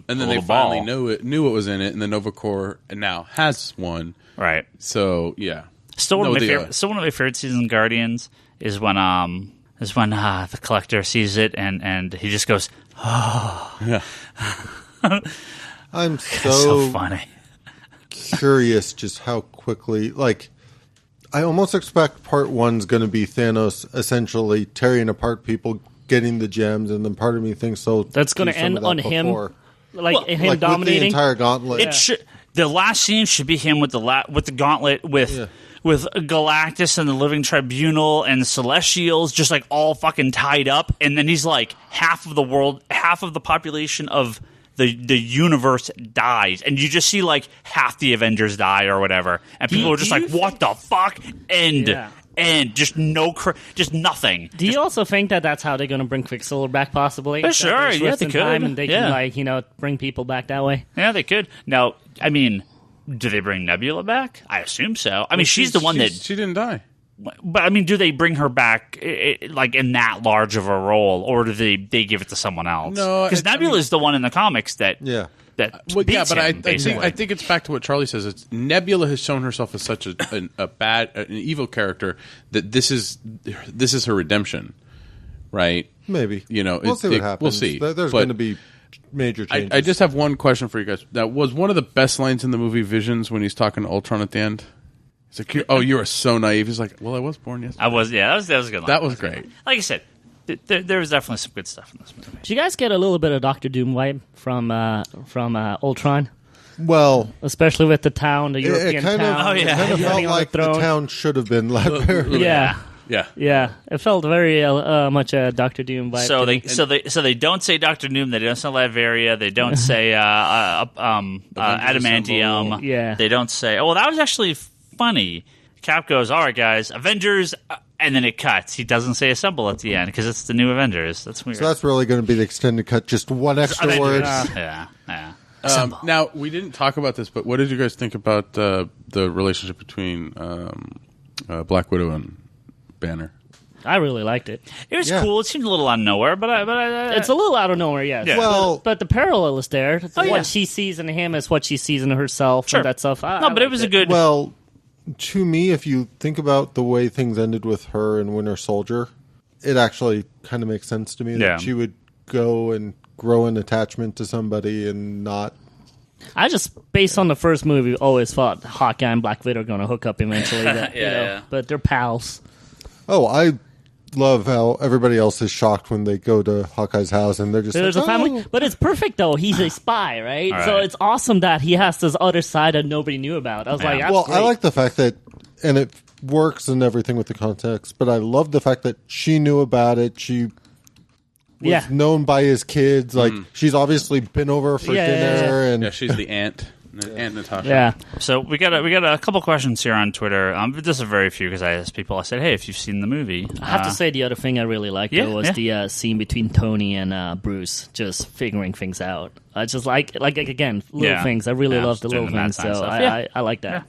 D: and then they finally knew what was in it, and the Nova Corps now has one.
C: Right.
D: So yeah.
C: Still one of my favorite scenes in Guardians is when the Collector sees it and he just goes, oh.
D: Yeah.
B: I'm
C: so funny.
B: Curious just how quickly, like, I almost expect part one's going to be Thanos essentially tearing apart people, getting the gems, and then part of me thinks
E: that's going to end on him, him dominating
B: with the entire gauntlet.
C: It should. The last scene should be him with the gauntlet with Galactus and the Living Tribunal and the Celestials just like all fucking tied up, and then he's like half of the population of the universe dies, and you just see like half the Avengers die or whatever, and people are just like, "What the fuck?" And just just nothing.
E: Do you also think that that's how they're going to bring Quicksilver back, possibly?
C: Sure, yeah, they could.
E: And they can, bring people back that way?
C: Yeah, they could. Now, I mean, do they bring Nebula back? I assume so. I mean, she's the one that...
D: She didn't die.
C: But, I mean, do they bring her back, like, in that large of a role, or do they give it to someone else?
D: No.
C: Because Nebula is the one in the comics that...
B: Yeah.
D: I think it's back to what Charlie says. It's Nebula has shown herself as such an evil character that this is her redemption, right?
B: Maybe.
D: We'll
B: see what happens.
D: We'll see.
B: There's going to be major changes.
D: I just have one question for you guys. That was one of the best lines in the movie Visions when he's talking to Ultron at the end. He's like, "Oh, you are so naive." He's like, "Well, I was born yesterday."
C: I was. Yeah, that was a good line.
D: That was great.
C: Like I said. There was definitely some good stuff in this movie.
E: Did you guys get a little bit of Doctor Doom vibe from Ultron?
B: Well,
E: especially with the town, the European
B: town.
E: It
B: kind of felt like the town should have been Latveria.
E: Yeah. It felt very much a Doctor Doom vibe.
C: So they don't say Doctor Doom. They don't say Latveria. They don't say adamantium.
E: Yeah.
C: They don't say. Oh, well, that was actually funny. Cap goes, "All right, guys, Avengers." And then it cuts. He doesn't say assemble at the end because it's the new Avengers. That's weird.
B: So that's really going to be the extended cut. Just one extra word.
C: Yeah.
D: Now, we didn't talk about this, but what did you guys think about the relationship between Black Widow and Banner?
E: I really liked it.
C: It was cool. It seemed a little out of nowhere, but
E: it's a little out of nowhere, yes.
C: Yeah.
E: Well, but the parallel is there. What she sees in him is what she sees in herself.
C: Sure.
E: And that stuff.
C: But it was a good.
B: Well, to me, if you think about the way things ended with her and Winter Soldier, it actually kind of makes sense to me that she would go and grow an attachment to somebody and not.
E: I just, based on the first movie, always thought Hawkeye and Black Widow are going to hook up eventually. But they're pals.
B: Oh, I love how everybody else is shocked when they go to Hawkeye's house and they're just
E: there's a family. But it's perfect, though. He's a spy, right? So it's awesome that he has this other side that nobody knew about. I was like, that's great.
B: I like the fact that, and it works and everything with the context, but I love the fact that she knew about it. She was known by his kids. Like, she's obviously been over for dinner. And
D: she's the aunt. Aunt Natasha.
E: Yeah.
C: So we got a couple questions here on Twitter. Just a very few because I asked people. I said, "Hey, if you've seen the movie."
E: I have to say the other thing I really liked was the scene between Tony and Bruce, just figuring things out. I just like again little things. I really love the little things. So I like that.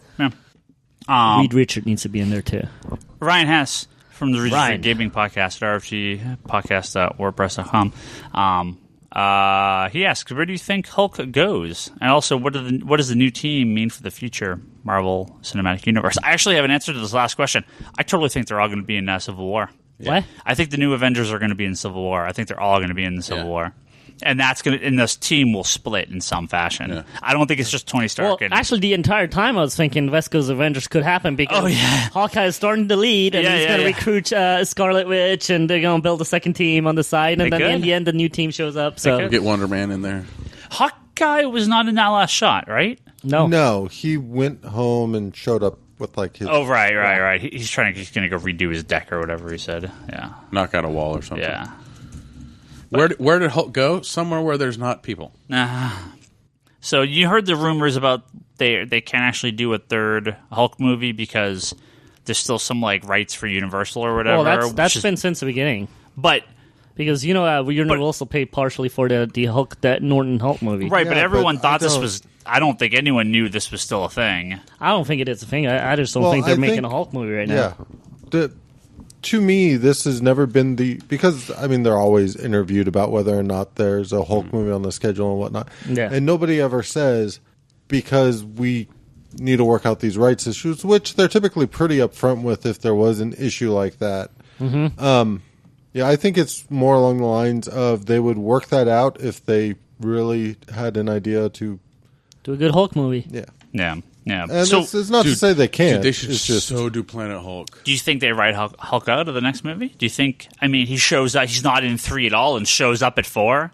E: Reed Richard needs to be in there too.
C: Ryan Hess from the Reed Gaming Podcast at rfgpodcast.wordpress.com. He asks, where do you think Hulk goes? And also, what does the new team mean for the future Marvel Cinematic Universe? I actually have an answer to this last question. I totally think they're all going to be in Civil War.
E: What?
C: I think the new Avengers are going to be in Civil War. I think they're all going to be in the Civil War. And this team will split in some fashion. Yeah. I don't think it's just Tony Stark.
E: Well, actually, the entire time I was thinking West Coast Avengers could happen because Hawkeye is starting to lead, and he's going to recruit Scarlet Witch, and they're going to build a second team on the side, and then in the end, the new team shows up. So
D: get Wonder Man in there.
C: Hawkeye was not in that last shot, right?
B: No, he went home and showed up with like his.
C: Oh, right. He's going to go redo his deck or whatever he said. Yeah,
D: knock out a wall or something.
C: Yeah.
D: Where did Hulk go? Somewhere where there's not people.
C: So you heard the rumors about they can't actually do a third Hulk movie because there's still some like rights for Universal or whatever.
E: Well, that's been since the beginning.
C: But
E: because Universal paid partially for the Hulk, that Norton Hulk movie,
C: right? But everyone thought this was. I don't think anyone knew this was still a thing.
E: I don't think it is a thing. I just don't think they're making a Hulk movie right now.
B: Yeah. To me, this has never been because they're always interviewed about whether or not there's a Hulk movie on the schedule and whatnot. Yeah. And nobody ever says, because we need to work out these rights issues, which they're typically pretty upfront with if there was an issue like that. Mm-hmm. I think it's more along the lines of they would work that out if they really had an idea to
E: Do a good Hulk movie.
B: Yeah.
C: Yeah.
B: And
C: So,
B: it's not to say they can't.
D: Dude, they should
B: it's just
D: so do Planet Hulk.
C: do you think they write Hulk out of the next movie? Do you think? I mean, he shows up. He's not in 3 at all, and shows up at 4.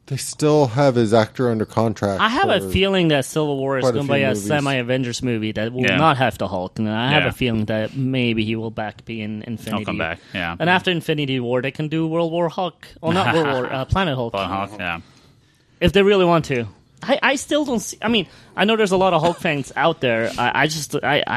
B: they still have his actor under contract.
E: I have a
B: for-
E: feeling that Civil War is
B: quite a
E: going to be
B: few
E: a
B: movies.
E: semi-Avengers movie that will
C: Yeah.
E: not have the Hulk. And I have
C: Yeah.
E: a feeling that maybe he will be in Infinity.
C: He'll come back. Yeah.
E: And after Infinity War, they can do World War Hulk. Or not World War, Planet Hulk.
C: Hulk. Yeah.
E: If they really want to. I still don't see... I mean, I know there's a lot of Hulk fans out there. I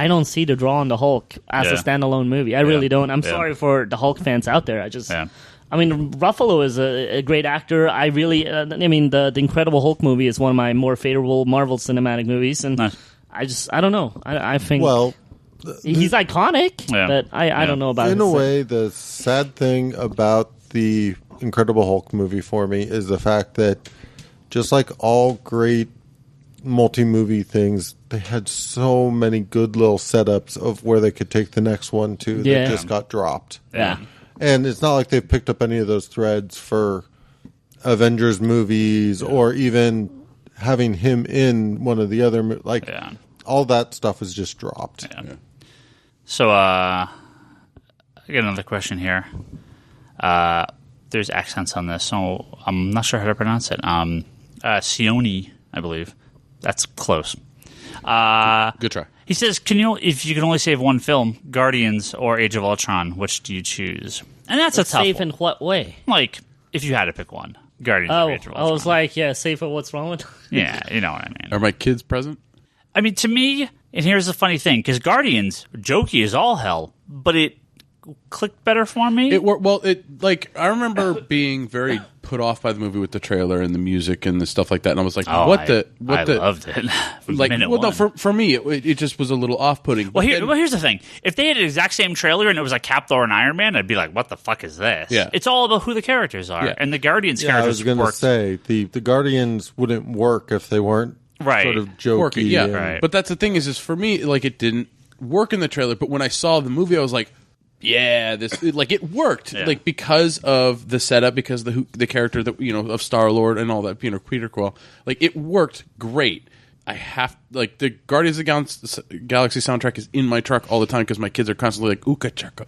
E: don't see the draw on the Hulk as a
C: Yeah.
E: standalone movie. I really don't. I'm
C: Yeah.
E: sorry for the Hulk fans out there.
C: Yeah.
E: I mean, Ruffalo is a great actor. I really... I mean, the Incredible Hulk movie is one of my more favorable Marvel cinematic movies. And
C: Nice.
E: I don't know. I think...
B: Well,
E: he's iconic,
C: Yeah.
E: but I don't know about
B: in
E: his-
B: a way, the sad thing about the Incredible Hulk movie for me is the fact that just like all great multi-movie things, they had so many good little setups of where they could take the next one to
E: Yeah.
B: that just got dropped.
E: Yeah.
B: And it's not like they've picked up any of those threads for Avengers movies or even having him in one of the other all that stuff is just dropped.
C: Yeah. So, I got another question here. There's accents on this, so I'm not sure how to pronounce it. Sione, I believe. That's close.
D: Good try.
C: He says, if you can only save one film, Guardians or Age of Ultron, which do you choose? And that's a tough
E: Safe
C: one.
E: in what way?
C: Like, if you had to pick one, Guardians
E: Oh,
C: or Age of Ultron.
E: I was like, yeah, safe for what's wrong with
C: Yeah, you know what I mean.
D: Are my kids present?
C: I mean, to me, and here's the funny thing, because Guardians, jokey as all hell, but it clicked better for me.
D: I remember being very put off by the movie with the trailer and the music and the stuff like that, and I was like,
C: I
D: loved it. From
C: Like,
D: minute one. For me, it just was a little off-putting.
C: Well, here's the thing. If they had the exact same trailer and it was like Cap, Thor, and Iron Man, I'd be like, what the fuck is this?
D: Yeah.
C: It's all about who the characters are.
D: Yeah.
C: And the Guardians
B: I was
C: characters
B: going to
C: work.
B: say the Guardians wouldn't work if they weren't
C: Right.
B: sort of jokey.
D: Working, yeah.
B: and-
C: Right.
D: But that's the thing is for me, like, it didn't work in the trailer. But when I saw the movie, I was like, yeah, it worked,
C: Yeah.
D: like because of the setup, because the character that of Star-Lord and all that, Peter Quill, like it worked great. The Guardians of the Galaxy soundtrack is in my truck all the time because my kids are constantly like ooka chaka,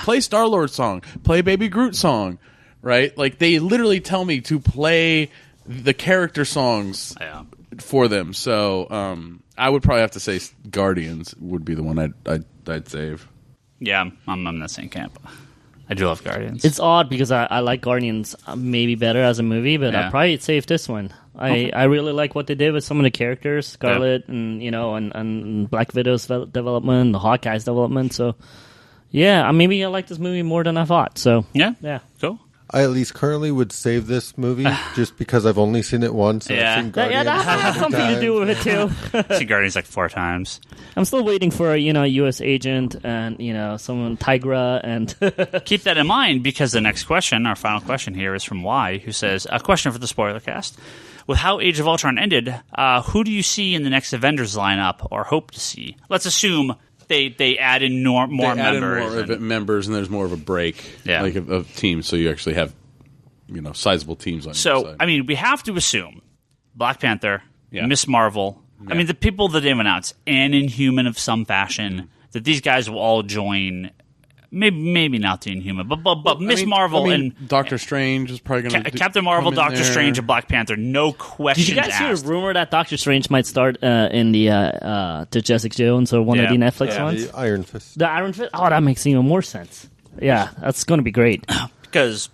D: play Star-Lord song, play Baby Groot song, right? Like they literally tell me to play the character songs for them. So I would probably have to say Guardians would be the one I'd save.
C: Yeah, I'm in the same camp. I do love Guardians.
E: It's odd because I like Guardians maybe better as a movie, but
C: Yeah.
E: I'd probably save this one. I really like what they did with some of the characters, Scarlet and and Black Widow's development, the Hawkeye's development. So yeah, maybe I like this movie more than I thought. So
C: yeah,
E: cool.
B: I at least currently would save this movie just because I've only seen it once. And
C: Yeah.
B: I've seen
E: That
B: Guardians
E: has something to do with it too.
C: I've seen Guardians like 4 times.
E: I'm still waiting for a U.S. agent and someone Tigra and
C: Keep that in mind because the next question, our final question here, is from Y, who says, a question for the spoiler cast. With how Age of Ultron ended, who do you see in the next Avengers lineup or hope to see? Let's assume they add in more
D: members and there's more of a break of teams, so you actually have sizable teams on your side.
C: I mean, we have to assume Black Panther,
D: Yeah.
C: Miss Marvel, I mean, the people that they've announced, and Inhuman of some fashion, that these guys will all join. Maybe not the Inhuman, but Miss Marvel and
D: Doctor Strange is probably going to
C: Captain Marvel, Doctor Strange, and Black Panther. No questions
E: Did you guys
C: asked.
E: hear a rumor that Doctor Strange might start in the Jessica Jones or one of the Netflix ones?
B: The Iron Fist.
E: The Iron Fist? Oh, that makes even more sense. Yeah, that's going to be great.
C: Because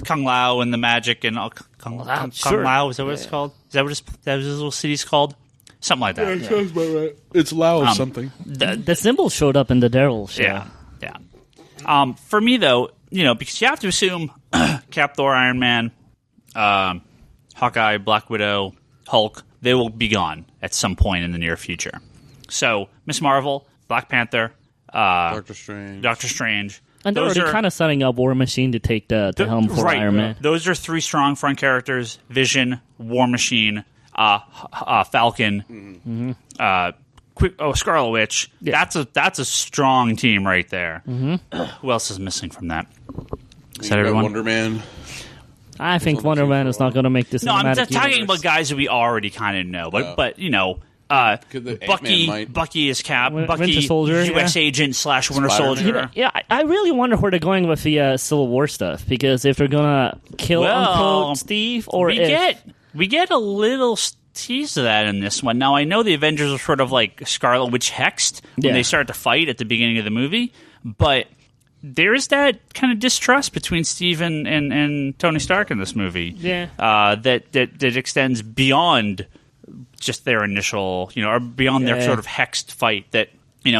C: Kung Lao and the magic and all, Kung Lao, is that what it's called? Is that what his little city's called? Something like that.
D: sounds about right. It's Lao something.
E: The symbol showed up in the Daryl show.
C: Yeah. For me, though, because you have to assume Cap, Thor, Iron Man, Hawkeye, Black Widow, Hulk, they will be gone at some point in the near future. So, Miss Marvel, Black Panther,
D: Doctor Strange.
E: And they're already kind of setting up War Machine to take the helm for Iron Man.
C: Those are 3 strong front characters: Vision, War Machine, Falcon, Scarlet Witch.
E: Yeah.
C: That's a strong team right there. Mm-hmm. Who else is missing from that? Is that everyone?
D: Wonder Man.
E: I think Wonder Man is not going to make this.
C: No, I'm
E: cinematic
C: just talking
E: universe.
C: about guys that we already kind of know. But you know, Bucky is Cap. Bucky,
E: Winter Soldier,
C: U.S. agent / Winter Soldier.
E: Yeah, I really wonder where they're going with the Civil War stuff, because if they're gonna kill unquote Steve, or
C: we get a little tease of that in this one. Now I know the Avengers are sort of like Scarlet Witch hexed when they start to fight at the beginning of the movie, but there's that kind of distrust between Steve and Tony Stark in this movie.
E: Yeah,
C: that extends beyond just their initial, or beyond their sort of hexed fight. That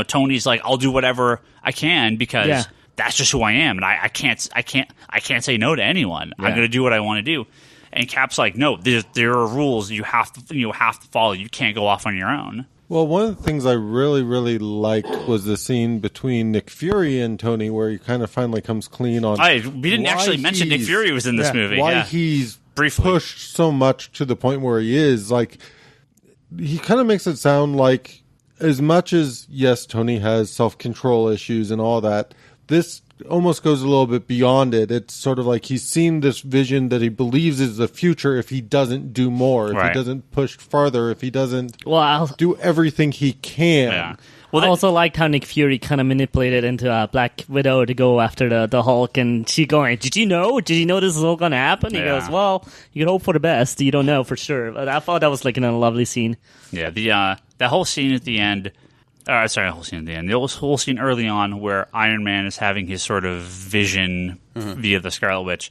C: Tony's like, I'll do whatever I can because that's just who I am, and I can't say no to anyone. I'm going to do what I want to do. And Cap's like, no, there are rules you have to follow. You can't go off on your own.
B: Well, one of the things I really, really liked was the scene between Nick Fury and Tony, where he kind of finally comes clean on.
C: We didn't actually mention Nick Fury was in this movie.
B: Why he's
C: briefly
B: pushed so much to the point where he is. Like, he kind of makes it sound like, as much as, yes, Tony has self-control issues and all that, this almost goes a little bit beyond it. It's sort of like he's seen this vision that he believes is the future if he doesn't do more, if he doesn't push farther, if he doesn't do everything he can.
C: Yeah.
E: Well, I also liked how Nick Fury kind of manipulated into Black Widow to go after the Hulk, and she going, Did you know this is all going to happen? He goes, well, you can hope for the best. You don't know for sure. But I thought that was like a lovely scene.
C: Yeah, the whole scene at the end... the whole scene at the end. The whole scene early on where Iron Man is having his sort of vision via the Scarlet Witch.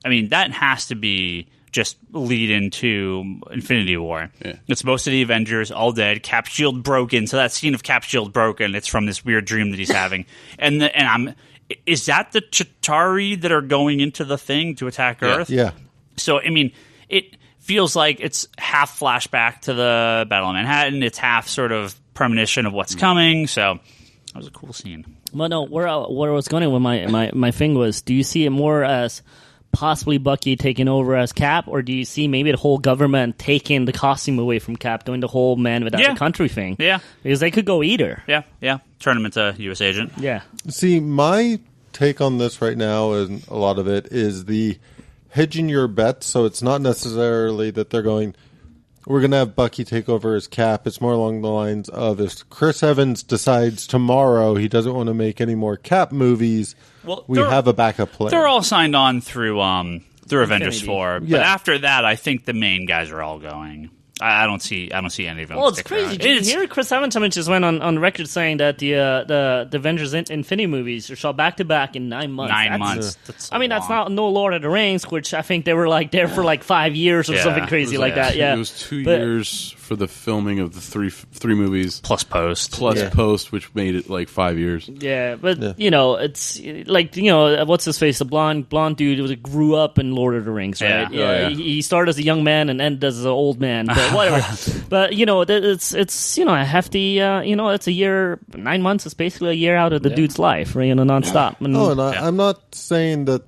C: I mean, that has to be just lead into Infinity War. Yeah. It's most of the Avengers all dead. Cap's shield broken. So that scene of Cap's shield broken, it's from this weird dream that he's having. Is that the Chitauri that are going into the thing to attack Earth?
B: Yeah.
C: So, I mean, it feels like it's half flashback to the Battle of Manhattan. It's half sort of premonition of what's coming. So that was a cool scene.
E: Well, no, where I was going with my thing was, do you see it more as possibly Bucky taking over as Cap, or do you see maybe the whole government taking the costume away from Cap, doing the whole man without the country thing?
C: Yeah.
E: Because they could go either.
C: Yeah. Turn him into U.S. agent.
E: Yeah.
B: See, my take on this right now, and a lot of it, is the hedging your bets. So it's not necessarily that they're going, we're going to have Bucky take over as Cap. It's more along the lines of, if Chris Evans decides tomorrow he doesn't want to make any more Cap movies, we have a backup plan.
C: They're all signed on through Avengers 4. But after that, I think the main guys are all going. I don't see any of them.
E: Well, it's crazy. Did you hear Chris Evans just went on record saying that the Avengers Infinity movies are shot back to back in 9 months.
C: 9 months. That's
E: not no Lord of the Rings, which I think they were like there for like 5 years or something crazy like that. Yeah,
D: it was 2 years for the filming of the three movies
C: plus post,
D: which made it like 5 years.
E: Yeah, but it's like what's his face, the blonde dude grew up in Lord of the Rings, right?
C: Yeah.
E: He started as a young man and ended as an old man. But whatever. But it's a hefty. It's a year, 9 months. It's basically a year out of the dude's life, right? Nonstop. And,
B: I'm not saying that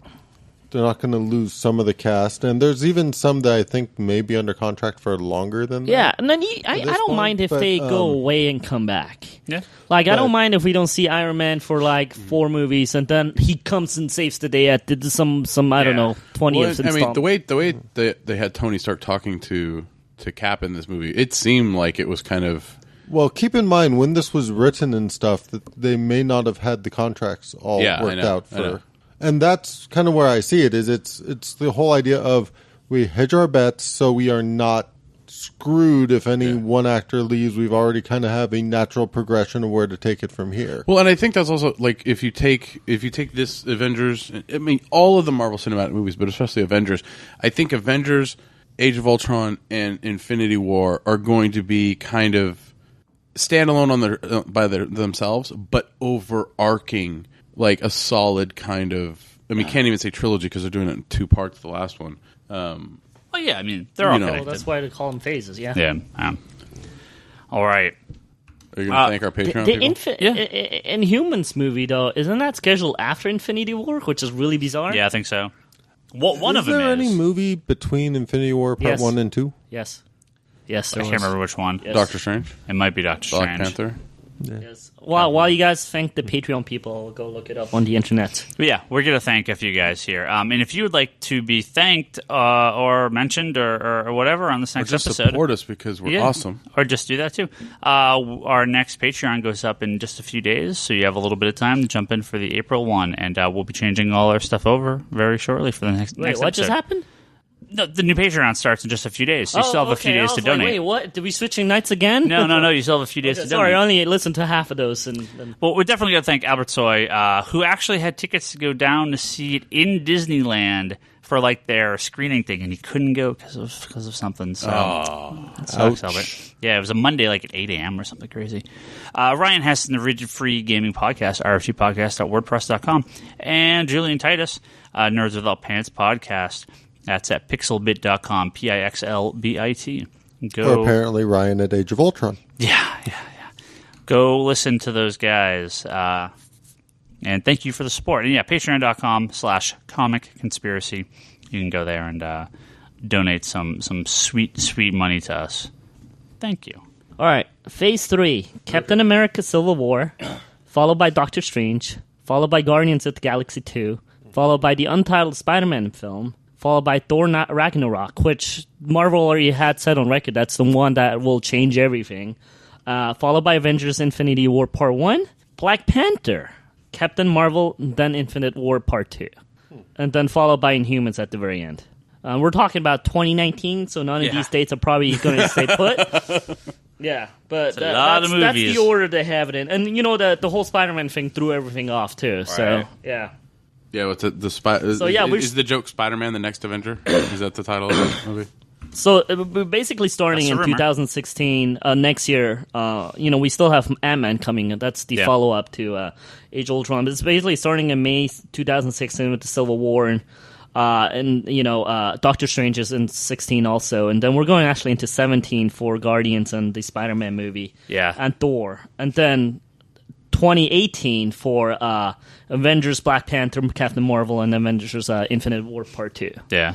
B: they're not going to lose some of the cast, and there's even some that I think may be under contract for longer than that.
E: Yeah, and then I don't mind if they go away and come back.
C: Yeah,
E: I don't mind if we don't see Iron Man for like 4 movies, and then he comes and saves the day at some I don't know 20th.
D: I mean, the way they had Tony start talking to Cap in this movie, it seemed like it was kind of.
B: Well, keep in mind when this was written and stuff that they may not have had the contracts all worked out for. And that's kind of where I see it. Is it's the whole idea of we hedge our bets so we are not screwed if any one actor leaves. We've already kind of have a natural progression of where to take it from here.
D: Well, and I think that's also like if you take this Avengers, I mean all of the Marvel Cinematic movies, but especially Avengers. I think Avengers, Age of Ultron, and Infinity War are going to be kind of standalone on by themselves, but overarching. Like a solid kind of, I mean, can't even say trilogy because they're doing it in 2 parts. The last one.
C: Well, yeah, I mean, they're all connected.
E: That's why they call them phases. Yeah.
C: Yeah. All right.
D: Are you going to thank our Patreon people?
E: Inhumans movie though, isn't that scheduled after Infinity War, which is really bizarre?
C: Yeah, I think so. One of them is.
B: Is there any movie between Infinity War Part 1 and 2?
E: Yes.
C: I can't remember which one.
D: Yes. Doctor Strange.
C: It might be Doctor
D: Black
C: Strange.
D: Panther.
B: Yeah.
E: Yes. While you guys thank the Patreon people, go look it up on the internet.
C: But yeah, we're going to thank a few guys here. And if you would like to be thanked or mentioned or whatever on this next
D: just
C: episode,
D: support us because we're awesome.
C: Or just do that too. Our next Patreon goes up in just a few days, so you have a little bit of time to jump in for the April one, and we'll be changing all our stuff over very shortly for the next
E: Wait,
C: next
E: what
C: episode.
E: just happened?
C: No, the new Patreon starts in just a few days, so you still have a few days to donate.
E: Wait, what? Did we switching nights again?
C: No, you still have a few days to donate.
E: Sorry, I only listened to half of those.
C: Well, we're definitely going to thank Albert Soy, who actually had tickets to go down to see it in Disneyland for like their screening thing, and he couldn't go because of something. So that sucks, Albert. Yeah, it was a Monday, like at 8 a.m. or something crazy. Ryan Heston, the Rigid Free Gaming Podcast, rfgpodcast.wordpress.com, and Julian Titus, Nerds Without Pants Podcast. That's at pixelbit.com, PIXLBIT.
B: Or apparently Ryan at Age of Ultron.
C: Yeah. Go listen to those guys. And thank you for the support. And yeah, patreon.com/comic conspiracy. You can go there and donate some sweet, sweet money to us. Thank you.
E: All right, Phase 3, Captain America Civil War, followed by Doctor Strange, followed by Guardians of the Galaxy 2, followed by the untitled Spider-Man film, followed by Thor Ragnarok, which Marvel already had said on record that's the one that will change everything. Followed by Avengers Infinity War Part 1, Black Panther, Captain Marvel, then Infinite War Part 2. And then followed by Inhumans at the very end. We're talking about 2019, so none of these dates are probably going to stay put. Yeah, but that's the order they have it in. And, the whole Spider-Man thing threw everything off, too. Right. So, yeah.
D: Yeah, what's the is the joke Spider-Man the next Avenger? Is that the title of the movie?
E: So we're basically starting in 2016. Next year, we still have Ant-Man coming. That's the follow-up to Age of Ultron. But it's basically starting in May 2016 with the Civil War, and Doctor Strange is in 16 also. And then we're going actually into 17 for Guardians and the Spider-Man movie.
C: Yeah.
E: And Thor. And then 2018 for Avengers, Black Panther, Captain Marvel, and Avengers Infinite War Part 2.
C: Yeah.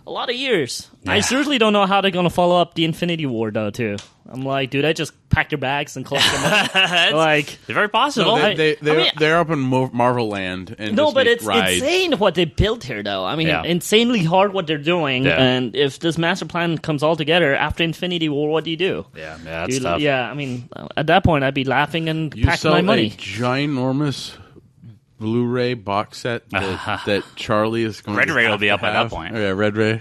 E: A lot of years. Yeah. I seriously don't know how they're going to follow up the Infinity War, though, too. I'm like, dude, I just pack your bags and collect them up.
C: It's very possible.
D: No, they're up in Marvel Land. And
E: but it's insane what they built here, though. I mean, insanely hard what they're doing. Yeah. And if this master plan comes all together after Infinity War, what do you do?
C: Yeah, that's tough.
E: Yeah, I mean, at that point, I'd be laughing and packing my money.
D: You sell a ginormous Blu-ray box set that Charlie is going
C: Red
D: to
C: Ray will be
D: have
C: up at that point.
D: Oh, yeah, Red Ray.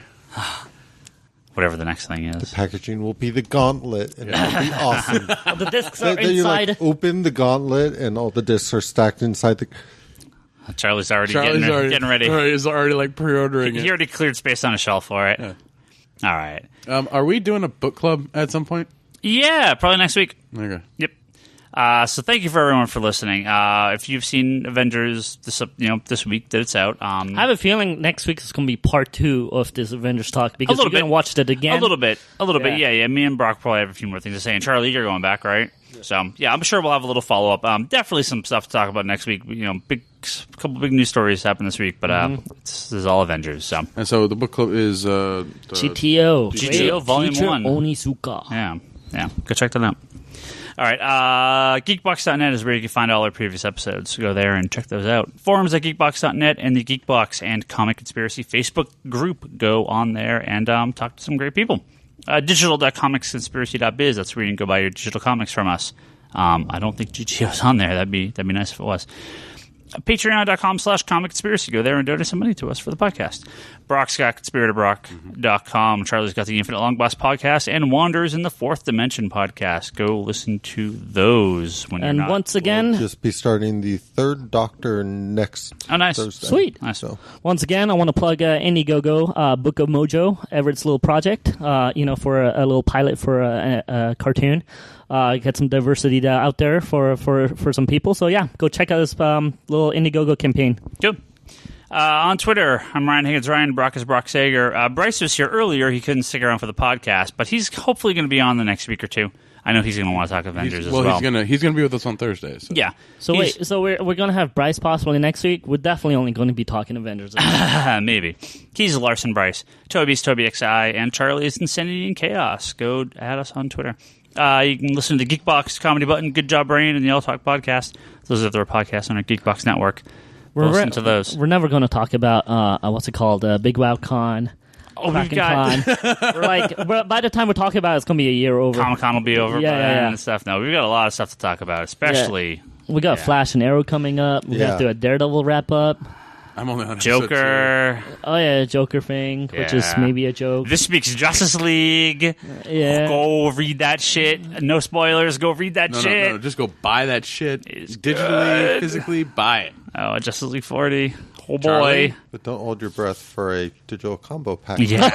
C: Whatever the next thing is.
B: The packaging will be the gauntlet, and it'll be awesome.
E: The discs are
B: You
E: inside.
B: open the gauntlet, and all the discs are stacked inside the...
C: Charlie's already getting ready.
D: He's already pre-ordering it.
C: He already cleared space on a shelf for it.
D: Yeah.
C: All right.
D: Are we doing a book club at some point?
C: Yeah, probably next week.
D: Okay.
C: Yep. So thank you for everyone for listening. If you've seen Avengers this week that it's out,
E: I have a feeling next week is going to be part 2 of this Avengers talk because we're going to watch it again.
C: A little bit. Yeah. Me and Brock probably have a few more things to say. And Charlie, you're going back, right? Yeah. So yeah, I'm sure we'll have a little follow up. Definitely some stuff to talk about next week. Couple big news stories happened this week, but this is all Avengers. So
D: and so the book club is
E: GTO
C: Volume 1.
E: Onizuka.
C: Yeah. Go check that out. All right, geekbox.net is where you can find all our previous episodes. So go there and check those out. Forums at geekbox.net and the Geekbox and Comic Conspiracy Facebook group. Go on there and talk to some great people. Digital.comicsconspiracy.biz. That's where you can go buy your digital comics from us. I don't think GGO's on there. That'd be nice if it was. Patreon.com/Comic Conspiracy. Go there and donate some money to us for the podcast. Brock's got conspiratorBrock.com. Charlie's got the Infinite Long Box podcast and Wanderers in the Fourth Dimension podcast. Go listen to those when you're not.
E: Once again,
B: we'll just be starting the Third Doctor next Thursday.
E: Sweet.
C: Nice.
B: So.
E: Once again, I want to plug Indiegogo, Book of Mojo, Everett's little project, for a little pilot for a cartoon. Get some diversity out there for some people. So yeah, go check out this little Indiegogo campaign.
C: Good. On Twitter, I'm Ryan Higgins. Brock is Brock Sager. Bryce was here earlier. He couldn't stick around for the podcast, but he's hopefully going to be on the next week or two. I know he's going to want to talk Avengers as well.
D: He's going to be with us on Thursday. So.
C: Yeah.
E: So we're going to have Bryce possibly next week. We're definitely only going to be talking Avengers.
C: Maybe. He's Larson Bryce. Toby's Toby XI, and Charlie is Insanity and Chaos. Go add us on Twitter. You can listen to the Geekbox, Comedy Button, Good Job Brain, and the All Talk podcast. Those are their podcasts on our Geekbox network. Listen to those.
E: We're never going to talk about what's it called, Big Wow Con.
C: Oh, we've got.
E: By the time we're talking about it, it's going to be a year over.
C: Comic-Con will be over by then and stuff. No, we've got a lot of stuff to talk about, especially.
E: Yeah. We got Flash and Arrow coming up. We're going to do a Daredevil wrap up.
D: I'm only on
C: Joker.
E: Oh yeah, Joker thing, which is maybe a joke.
C: This week's Justice League. Go read that shit. No spoilers. Go read that shit.
D: No, just go buy that shit. Digitally, physically, buy it.
C: Oh, Justice League 40. Oh
D: Charlie?
C: boy.
B: But don't hold your breath for a digital combo pack.
C: Yeah.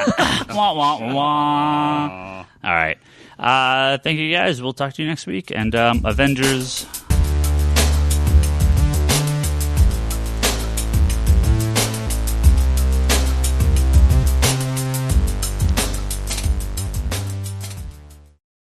C: Wah, wah, wah. All right. Thank you guys. We'll talk to you next week. And Avengers